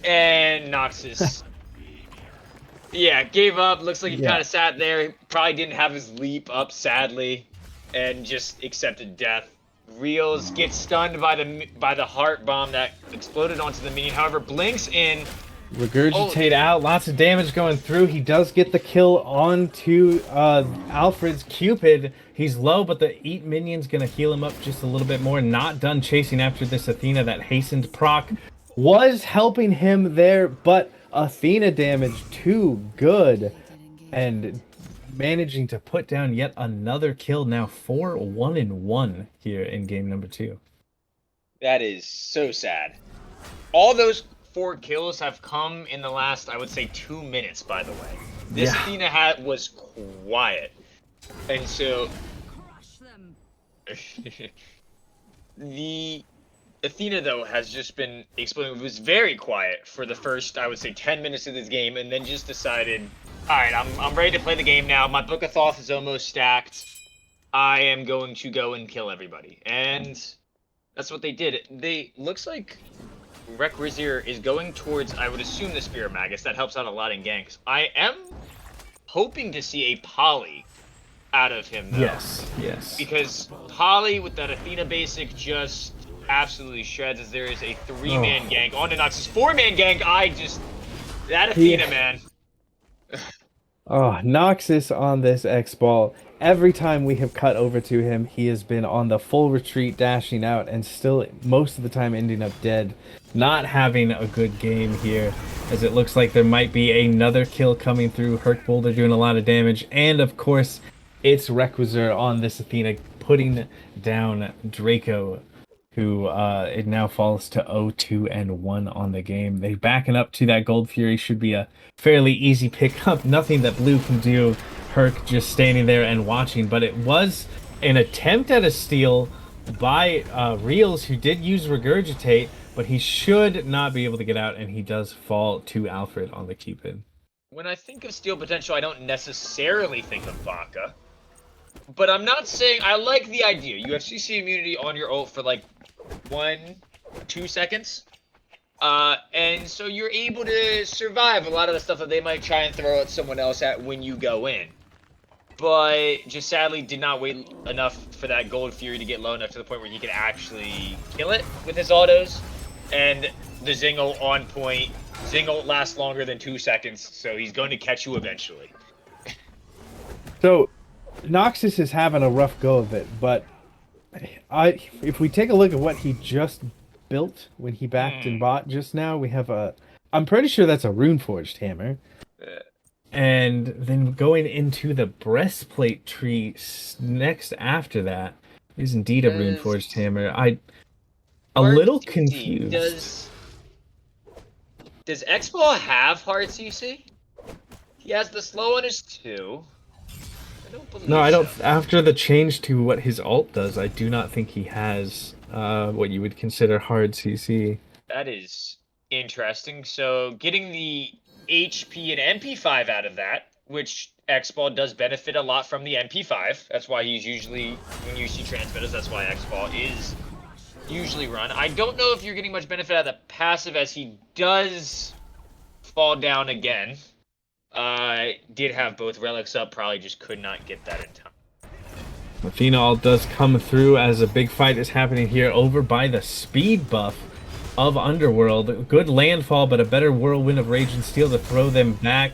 and Noxus. Yeah, gave up. Looks like he kind of sat there. Probably didn't have his leap up, sadly, and just accepted death. Reels gets stunned by the heart bomb that exploded onto the minion. However, blinks in. Regurgitate out, lots of damage going through. He does get the kill onto Alfred's Cupid. He's low, but the Eat minion's gonna heal him up just a little bit more. Not done chasing after this Athena. That hastened proc was helping him there, but Athena damage too good. And managing to put down yet another kill. Now 4-1-1 here in game number 2. That is so sad. All those 4 kills have come in the last, I would say, 2 minutes, by the way. This Athena was quiet. And so the Athena, though, has just been exploding. It was very quiet for the first, I would say, 10 minutes of this game, and then just decided, all right, I'm ready to play the game now. My Book of Thoth is almost stacked. I am going to go and kill everybody. And that's what they did. Looks like Rayquazer is going towards, I would assume, the Spirit Magus. That helps out a lot in ganks. I am hoping to see a Poly out of him, though. Yes. Because Poly with that Athena basic just absolutely shreds as there is a 3-man gank onto Noxus. 4-man gank, that Athena, man. Noxus on this X-Ball. Every time we have cut over to him, he has been on the full retreat, dashing out, and still most of the time ending up dead. Not having a good game here, as it looks like there might be another kill coming through. Herc Boulder doing a lot of damage, and of course, it's Rayquazer on this Athena, putting down Draco, who it now falls to 0-2-1 on the game. They backing up to that Gold Fury. Should be a fairly easy pickup. Nothing that Blue can do. Herc just standing there and watching, but it was an attempt at a steal by Reels, who did use Regurgitate, but he should not be able to get out, and he does fall to Alfred on the Cupid. When I think of steal potential, I don't necessarily think of Vaca. But I'm not saying, I like the idea. You have CC immunity on your ult for like 1-2 seconds. And so you're able to survive a lot of the stuff that they might try and throw at someone else at when you go in. But just sadly did not wait enough for that Gold Fury to get low enough to the point where he could actually kill it with his autos. And the Zingle on point. Zingle lasts longer than 2 seconds, so he's going to catch you eventually. So, Noxus is having a rough go of it, but if we take a look at what he just built when he backed and bought just now, we have I'm pretty sure that's a Runeforged hammer. And then going into the breastplate tree next after that is indeed a Runeforged hammer. A little confused. Does X-Ball have hard CC? He has the slow on his 2. I don't believe No, I don't. so. After the change to what his ult does, I do not think he has what you would consider hard CC. That is interesting. So getting the HP and MP5 out of that, which X-Ball does benefit a lot from the MP5. That's why he's usually, when you see transmitters, that's why X-Ball is usually run. I don't know if you're getting much benefit out of the passive, as he does fall down again. Did have both relics up, probably just could not get that in time. Athena ult does come through as a big fight is happening here over by the speed buff of Underworld. Good landfall, but a better Whirlwind of Rage and Steel to throw them back.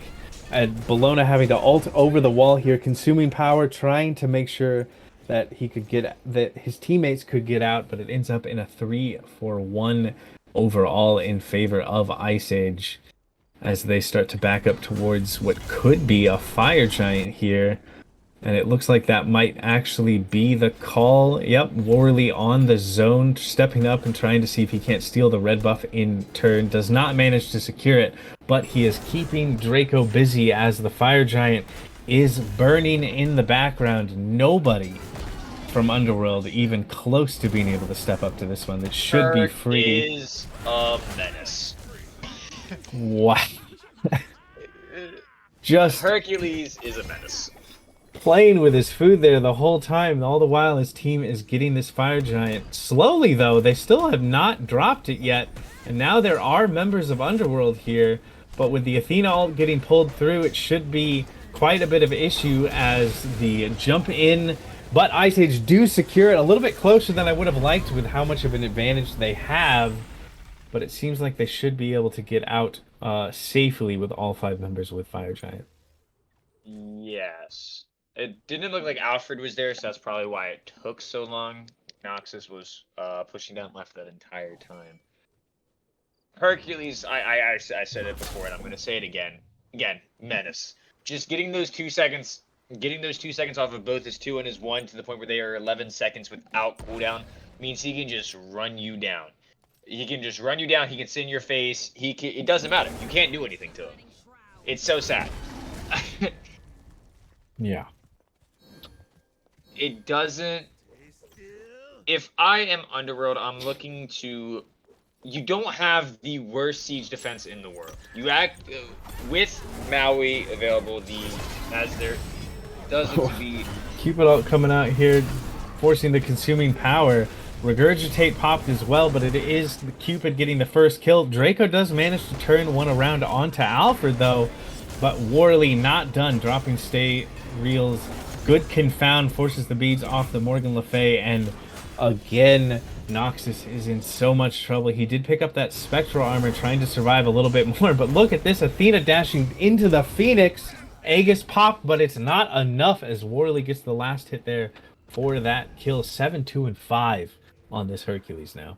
And Bologna having to ult over the wall here, consuming power, trying to make sure that his teammates could get out, but it ends up in a 3-for-1 overall in favor of Ice Age as they start to back up towards what could be a fire giant here. And it looks like that might actually be the call. Yep, Worley on the zone, stepping up and trying to see if he can't steal the red buff in turn. Does not manage to secure it, but he is keeping Draco busy as the fire giant is burning in the background. Nobody from Underworld even close to being able to step up to this one. That should be free. Is a menace. Wow. Just Hercules is a menace. Playing with his food there the whole time. All the while his team is getting this fire giant. Slowly though, they still have not dropped it yet. And now there are members of Underworld here. But with the Athena ult getting pulled through, it should be quite a bit of issue as the jump in. But Ice Age do secure it a little bit closer than I would have liked with how much of an advantage they have. But it seems like they should be able to get out safely with all 5 members with fire giant. Yes. It didn't look like Alfred was there, so that's probably why it took so long. Noxus was pushing down left that entire time. Hercules, I said it before, and I'm going to say it again. Again, menace. Just getting those 2 seconds, off of both his 2 and his 1 to the point where they are 11 seconds without cooldown means he can just run you down. He can just run you down. He can sit in your face. It doesn't matter. You can't do anything to him. It's so sad. Yeah. It doesn't. If I am Underworld, I'm looking to. You don't have the worst siege defense in the world. You act with Maui available. As there does look to be. Cupid ult coming out here, forcing the consuming power. Regurgitate popped as well, but it is the Cupid getting the first kill. Draco does manage to turn one around onto Alfred though, but Worley not done, dropping stay reels. Good confound forces the beads off the Morgan Le Fay, and again Noxus is in so much trouble. He did pick up that spectral armor trying to survive a little bit more, but look at this, Athena dashing into the Phoenix. Aegis popped, but it's not enough as Worley gets the last hit there for that kill. 7, 2, and 5 on this Hercules now.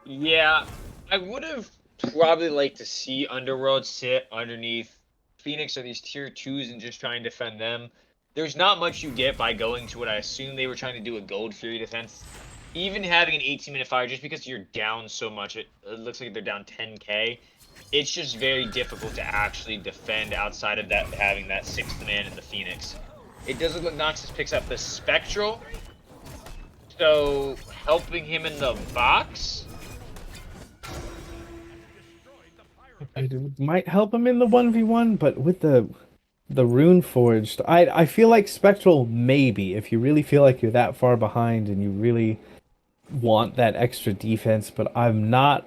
Yeah, I would have probably liked to see Underworld sit underneath Phoenix or these tier 2s and just try and defend them. There's not much you get by going to what I assume they were trying to do a Gold Fury defense. Even having an 18-minute fire, just because you're down so much, it looks like they're down 10k. It's just very difficult to actually defend outside of that, having that 6th man in the Phoenix. It does look like Noxus picks up the Spectral, so helping him in the box. It might help him in the 1v1, but with the rune forged, I feel like Spectral maybe, if you really feel like you're that far behind and you really want that extra defense, but I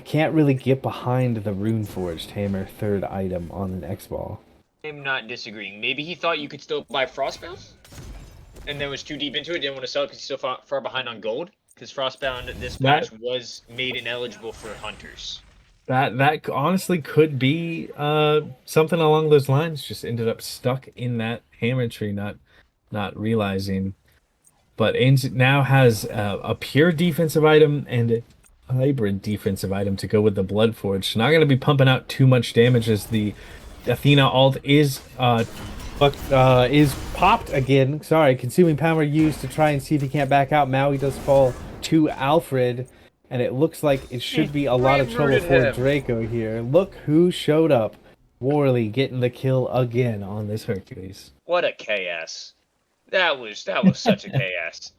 can't really get behind the rune forged hammer 3rd item on an X-Ball. I'm not disagreeing. Maybe he thought you could still buy Frostbound, and then was too deep into it, didn't want to sell it because he's still far behind on gold. Because Frostbound this patch was made ineligible for hunters. That honestly could be something along those lines. Just ended up stuck in that hammer tree, not realizing. But Ainz now has a pure defensive item and a hybrid defensive item to go with the Bloodforge. Not going to be pumping out too much damage as the Athena ult is popped again. Sorry, consuming power used to try and see if he can't back out. Maui does fall to Alfred. And it looks like it should be a lot of trouble for Draco here. Look who showed up. Worley getting the kill again on this Hercules. What a KS. That was such a KS.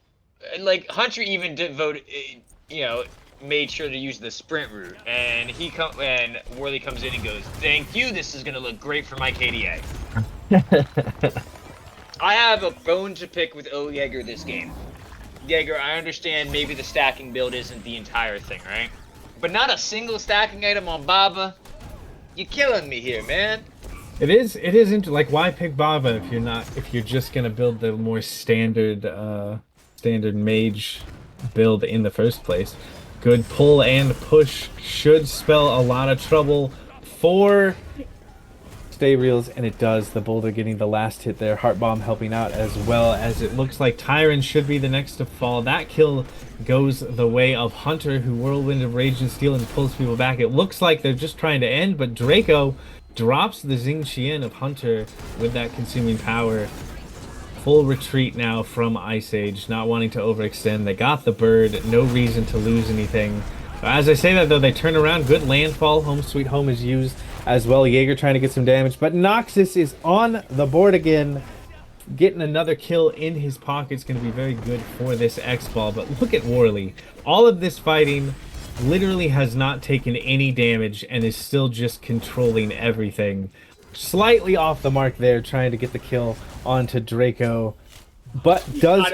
Like, Hunter even made sure to use the sprint route. And Worley comes in and goes, "Thank you, this is going to look great for my KDA." I have a bone to pick with O Jaeger this game. Jaeger, I understand maybe the stacking build isn't the entire thing, right? But not a single stacking item on Baba. You're killing me here, man. It is like, why pick Baba if you're just gonna build the more standard mage build in the first place. Good pull and push should spell a lot of trouble for stay reels, and it does. The boulder getting the last hit there. Heart Bomb helping out as well, as it looks like Tyron should be the next to fall. That kill goes the way of Hunter, who Whirlwind of Rage and Steel and pulls people back. It looks like they're just trying to end, but Draco drops the Xing Qian of Hunter with that consuming power. Full retreat now from Ice Age, not wanting to overextend. They got the bird, no reason to lose anything. As I say that, though, they turn around. Good landfall. Home Sweet Home is used as well. Jaeger trying to get some damage, but Noxus is on the board again. Getting another kill in his pocket is going to be very good for this X-Ball. But look at Worley. All of this fighting literally has not taken any damage and is still just controlling everything. Slightly off the mark there, trying to get the kill onto Draco, but does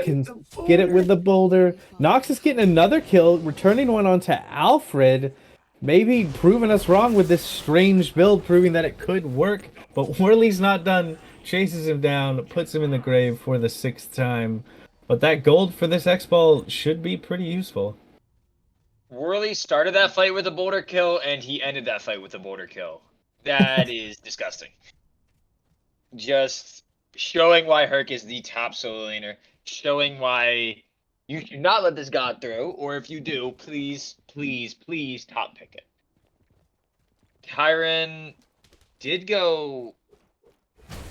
get it with the boulder. Nox is getting another kill, returning one onto Alfred, maybe proving us wrong with this strange build, proving that it could work, but Worley's not done. Chases him down, puts him in the grave for the 6th time. But that gold for this X-Ball should be pretty useful. Worley started that fight with a boulder kill, and he ended that fight with a boulder kill. That is disgusting. Just showing why Herc is the top solo laner, showing why you should not let this god through, or if you do, please, please, please top pick it. Tyron did go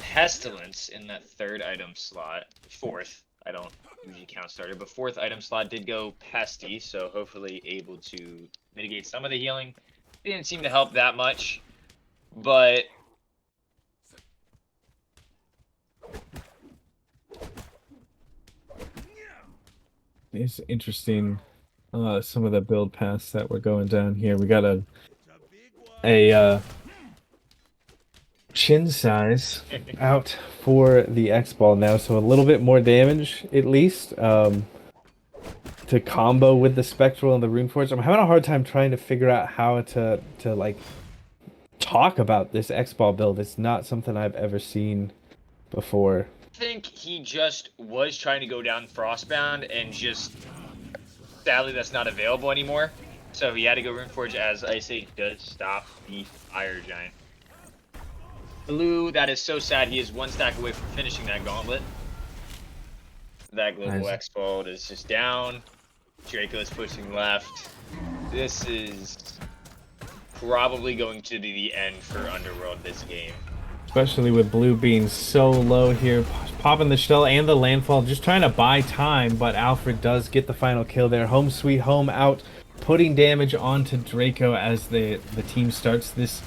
Pestilence in that 3rd item slot. 4th. I don't usually count starter, but 4th item slot did go Pesty, so hopefully able to mitigate some of the healing. Didn't seem to help that much, but it's interesting, some of the build paths that we're going down here. We got a chin size out for the X-Ball now, so a little bit more damage at least to combo with the Spectral and the Runeforge. I'm having a hard time trying to figure out how to like talk about this X-Ball build. It's not something I've ever seen before. I think he just was trying to go down Frostbound, and just sadly that's not available anymore. So he had to go Runeforge, as Ice Age does stop the Fire Giant. Blue, that is so sad. He is 1 stack away from finishing that gauntlet. That global X-Fold is just down. Draco is pushing left. This is probably going to be the end for Underworld this game. Especially with Blue being so low here, popping the shell and the landfall, just trying to buy time, but Alfred does get the final kill there. Home Sweet Home out, putting damage onto Draco as the team starts this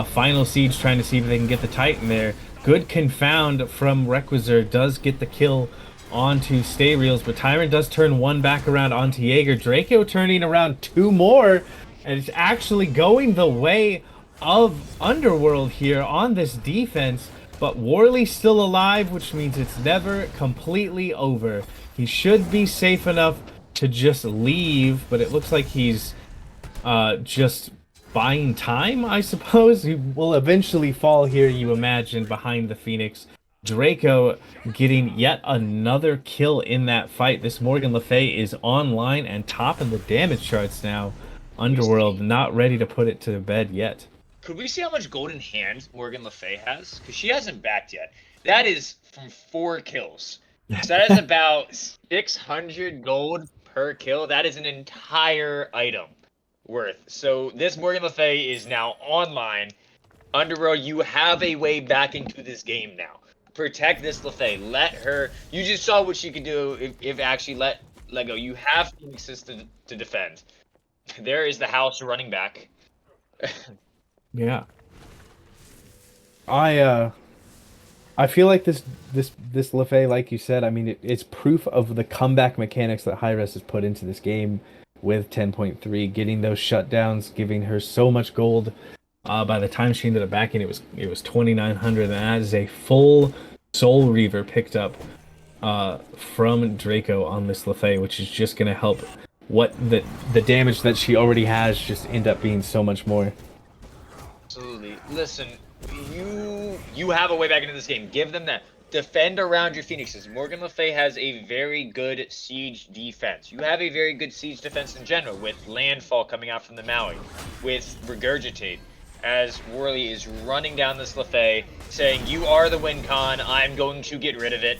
final siege, trying to see if they can get the Titan there. Good confound from Requisir does get the kill onto Stay Reels, but Tyrant does turn 1 back around onto Jaeger. Draco turning around 2 more, and it's actually going the way of Underworld here on this defense, but Worley's still alive, which means it's never completely over. He should be safe enough to just leave, but it looks like he's just buying time, I suppose. He will eventually fall here, you imagine, behind the Phoenix. Draco getting yet another kill in that fight. This Morgan Le Fay is online and topping the damage charts now. Underworld not ready to put it to bed yet. Could we see how much golden hand Morgan Le Fay has? Because she hasn't backed yet. That is from 4 kills. So that is about 600 gold per kill. That is an entire item worth. So this Morgan Le Fay is now online. Underworld, you have a way back into this game now. Protect this Le Fay. Let her. You just saw what she could do if actually let go. You have Phoenixes to defend. There is the house running back. Yeah. I feel like this Le Fay, like you said, I mean, it's proof of the comeback mechanics that Hi-Res has put into this game with 10.3, getting those shutdowns, giving her so much gold. By the time she ended up backing, it was 2,900, and that is a full Soul Reaver picked up from Draco on this Le Fay, which is just going to help what the damage that she already has just end up being so much more. Absolutely. Listen, you have a way back into this game. Give them that. Defend around your Phoenixes. Morgan Le Fay has a very good siege defense. You have a very good siege defense in general, with Landfall coming out from the Maui, with Regurgitate. as Worley is running down this Lefay, saying, "You are the win con. I'm going to get rid of it.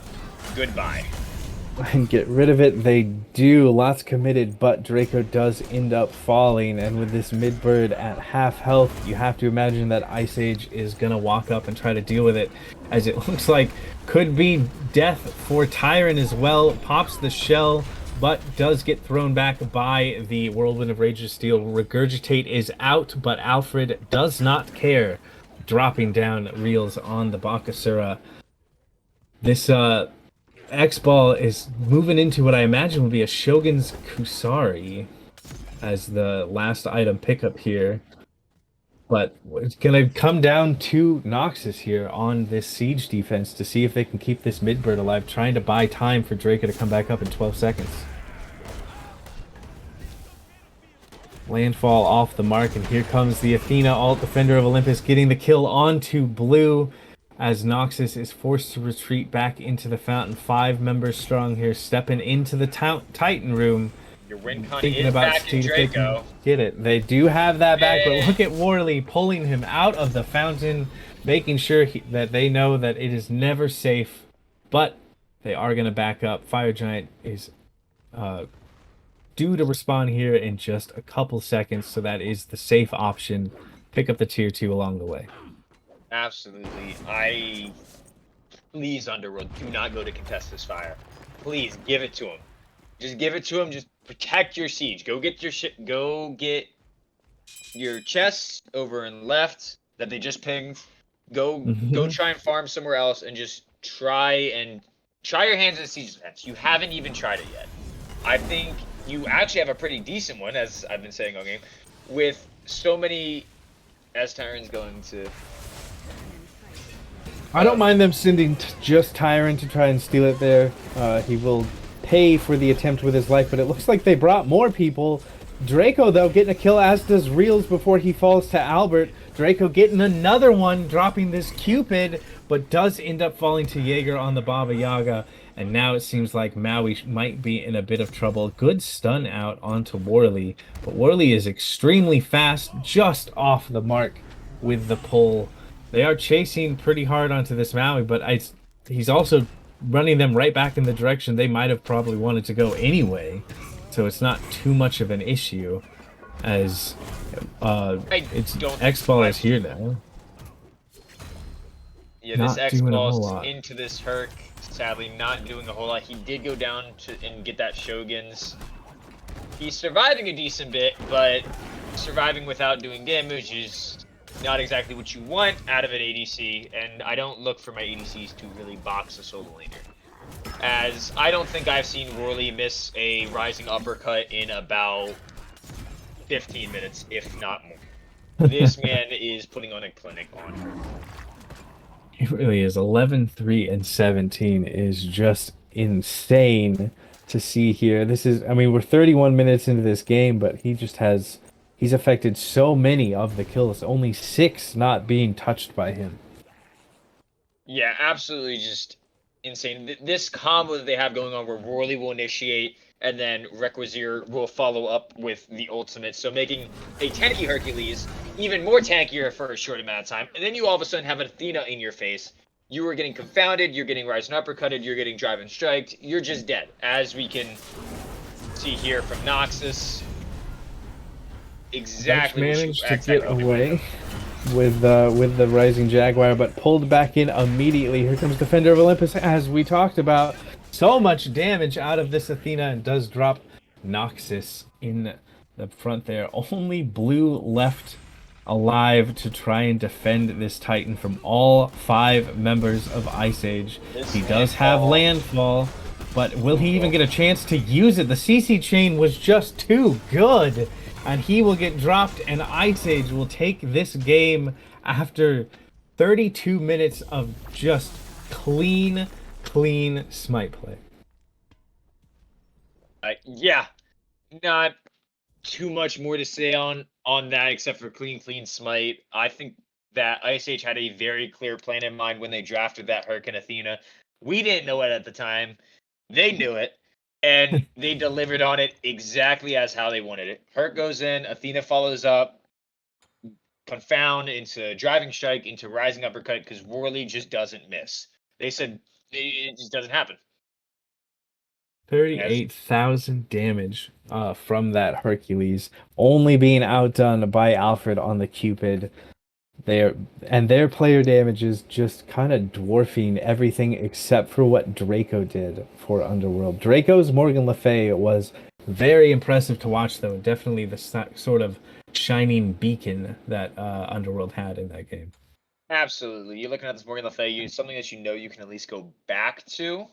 Goodbye." And get rid of it they do. Lots committed, but Draco does end up falling. And with this mid bird at half health, you have to imagine that Ice Age is going to walk up and try to deal with it, as it looks like could be death for Tyron as well. Pops the shell, but does get thrown back by the Whirlwind of Rage of Steel. Regurgitate is out, but Alfred does not care, dropping down reels on the Bakasura. This X-Ball is moving into what I imagine will be a Shogun's Kusari as the last item pickup here. But it's going to come down to Noxus here on this siege defense to see if they can keep this mid-bird alive, trying to buy time for Draco to come back up in 12 seconds. Landfall off the mark, and here comes the Athena alt Defender of Olympus getting the kill onto blue as Noxus is forced to retreat back into the fountain. 5 members strong here, stepping into the Titan room. Your win con Thinking is about back in see if they can Draco. get it. They do have that back, but look at Worley pulling him out of the fountain, making sure that they know that it is never safe. But they are going to back up. Fire Giant is due to respawn here in just a couple seconds, so that is the safe option. Pick up the tier 2 along the way. Absolutely. Please, Underworld, do not go to contest this fire. Please give it to him. Just give it to him. Just protect your siege. Go get your shit. Go get your chests over and left that they just pinged. Go try and farm somewhere else and just try your hands at siege defense. You haven't even tried it yet. I think you actually have a pretty decent one, as I've been saying all game, with so many as Tyron's going to. I don't mind them sending just Tyron to try and steal it there. He will pay for the attempt with his life, but it looks like they brought more people. Draco, though, getting a kill, as does Reels before he falls to Albert. Draco getting another one, dropping this Cupid, but does end up falling to Jaeger on the Baba Yaga. And now it seems like Maui might be in a bit of trouble. Good stun out onto Worley, but Worley is extremely fast, just off the mark with the pull. They are chasing pretty hard onto this Maui, but he's also running them right back in the direction they might have probably wanted to go anyway. So it's not too much of an issue, as X-Ball is here now. Yeah, Not this doing a whole X-Ball's lot. into this Herc, sadly not doing a whole lot. He did go down and get that Shogun's. He's surviving a decent bit, but surviving without doing damage is not exactly what you want out of an ADC, and I don't look for my ADCs to really box a solo laner. As I don't think I've seen Worley miss a rising uppercut in about 15 minutes, if not more. This man is putting on a clinic on her. It really is. 11, 3, and 17 is just insane to see here. This is, I mean, we're 31 minutes into this game, but he's affected so many of the kills, only 6 not being touched by him. Yeah, absolutely just insane. This combo that they have going on where Worley will initiate and then Requisier will follow up with the ultimate, so making a tanky Hercules even more tankier for a short amount of time, and then you all of a sudden have an Athena in your face. You are getting confounded, you're getting Rise and Uppercutted, you're getting Drive and Striked, you're just dead, as we can see here from Noxus. Exactly what managed to get away with the Rising Jaguar, but pulled back in immediately. Here comes Defender of Olympus, as we talked about. So much damage out of this Athena, and does drop Noxus in the front there. Only blue left alive to try and defend this Titan from all 5 members of Ice Age. He does have Landfall, but will he even get a chance to use it? The CC chain was just too good, and he will get dropped, and Ice Age will take this game after 32 minutes of just clean smite play. Yeah, not too much more to say on that except for clean smite. I think that Ice Age had a very clear plan in mind when they drafted that Herc and Athena. We didn't know it at the time. They knew it, and they delivered on it exactly as how they wanted it. Herc goes in, Athena follows up, confound, into driving strike, into rising uppercut, because Worley just doesn't miss. They said it just doesn't happen. 38,000 damage from that Hercules, only being outdone by Alfred on the Cupid. Their player damage is just kind of dwarfing everything except for what Draco did for Underworld. Draco's Morgan Le Fay was very impressive to watch, though. Definitely the sort of shining beacon that Underworld had in that game. Absolutely. You're looking at this Morgan Le Fay, something that you know you can at least go back to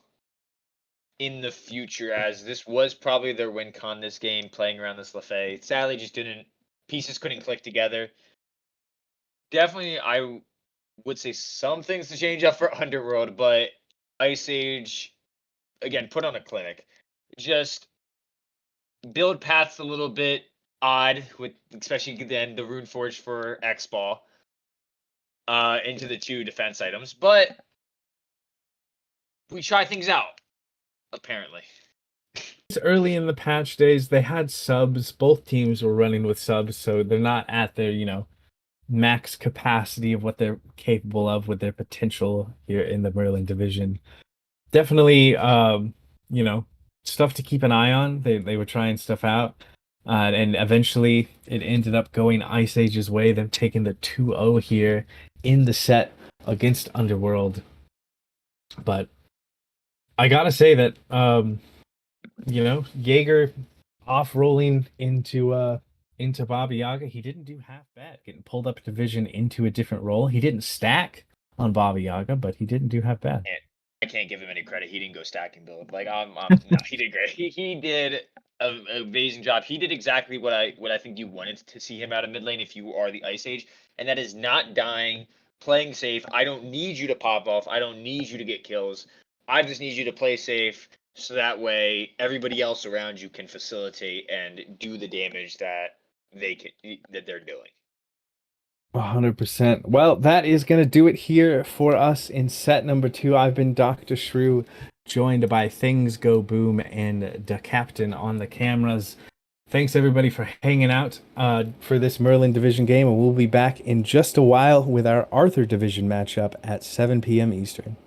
in the future, as this was probably their win con this game, playing around this Le Fay. Sadly, just pieces couldn't click together. Definitely, I would say some things to change up for Underworld, but Ice Age, again, put on a clinic. Just build paths a little bit odd, with especially then the Rune Forge for X Ball into the 2 defense items, but we try things out, apparently. Early in the patch days, they had subs. Both teams were running with subs, so they're not at their, max capacity of what they're capable of with their potential here in the Merlin division. Definitely, stuff to keep an eye on. They were trying stuff out. And eventually it ended up going Ice Age's way, them taking the 2-0 here in the set against Underworld. But I gotta say that, Jaeger off-rolling into Baba Yaga, he didn't do half bad. Getting pulled up division into a different role. He didn't stack on Baba Yaga, but he didn't do half bad. I can't give him any credit. He didn't go stacking build. Like no, he did great. He did an amazing job. He did exactly what I think you wanted to see him out of mid lane if you are the Ice Age, and that is not dying, playing safe. I don't need you to pop off. I don't need you to get kills. I just need you to play safe, so that way everybody else around you can facilitate and do the damage that they're doing. 100%. Well, that is going to do it here for us in set number 2. I've been Dr. Shrew, joined by Things Go Boom and the Captain on the cameras. Thanks, everybody, for hanging out for this Merlin Division game, and we'll be back in just a while with our Arthur Division matchup at 7 p.m. Eastern.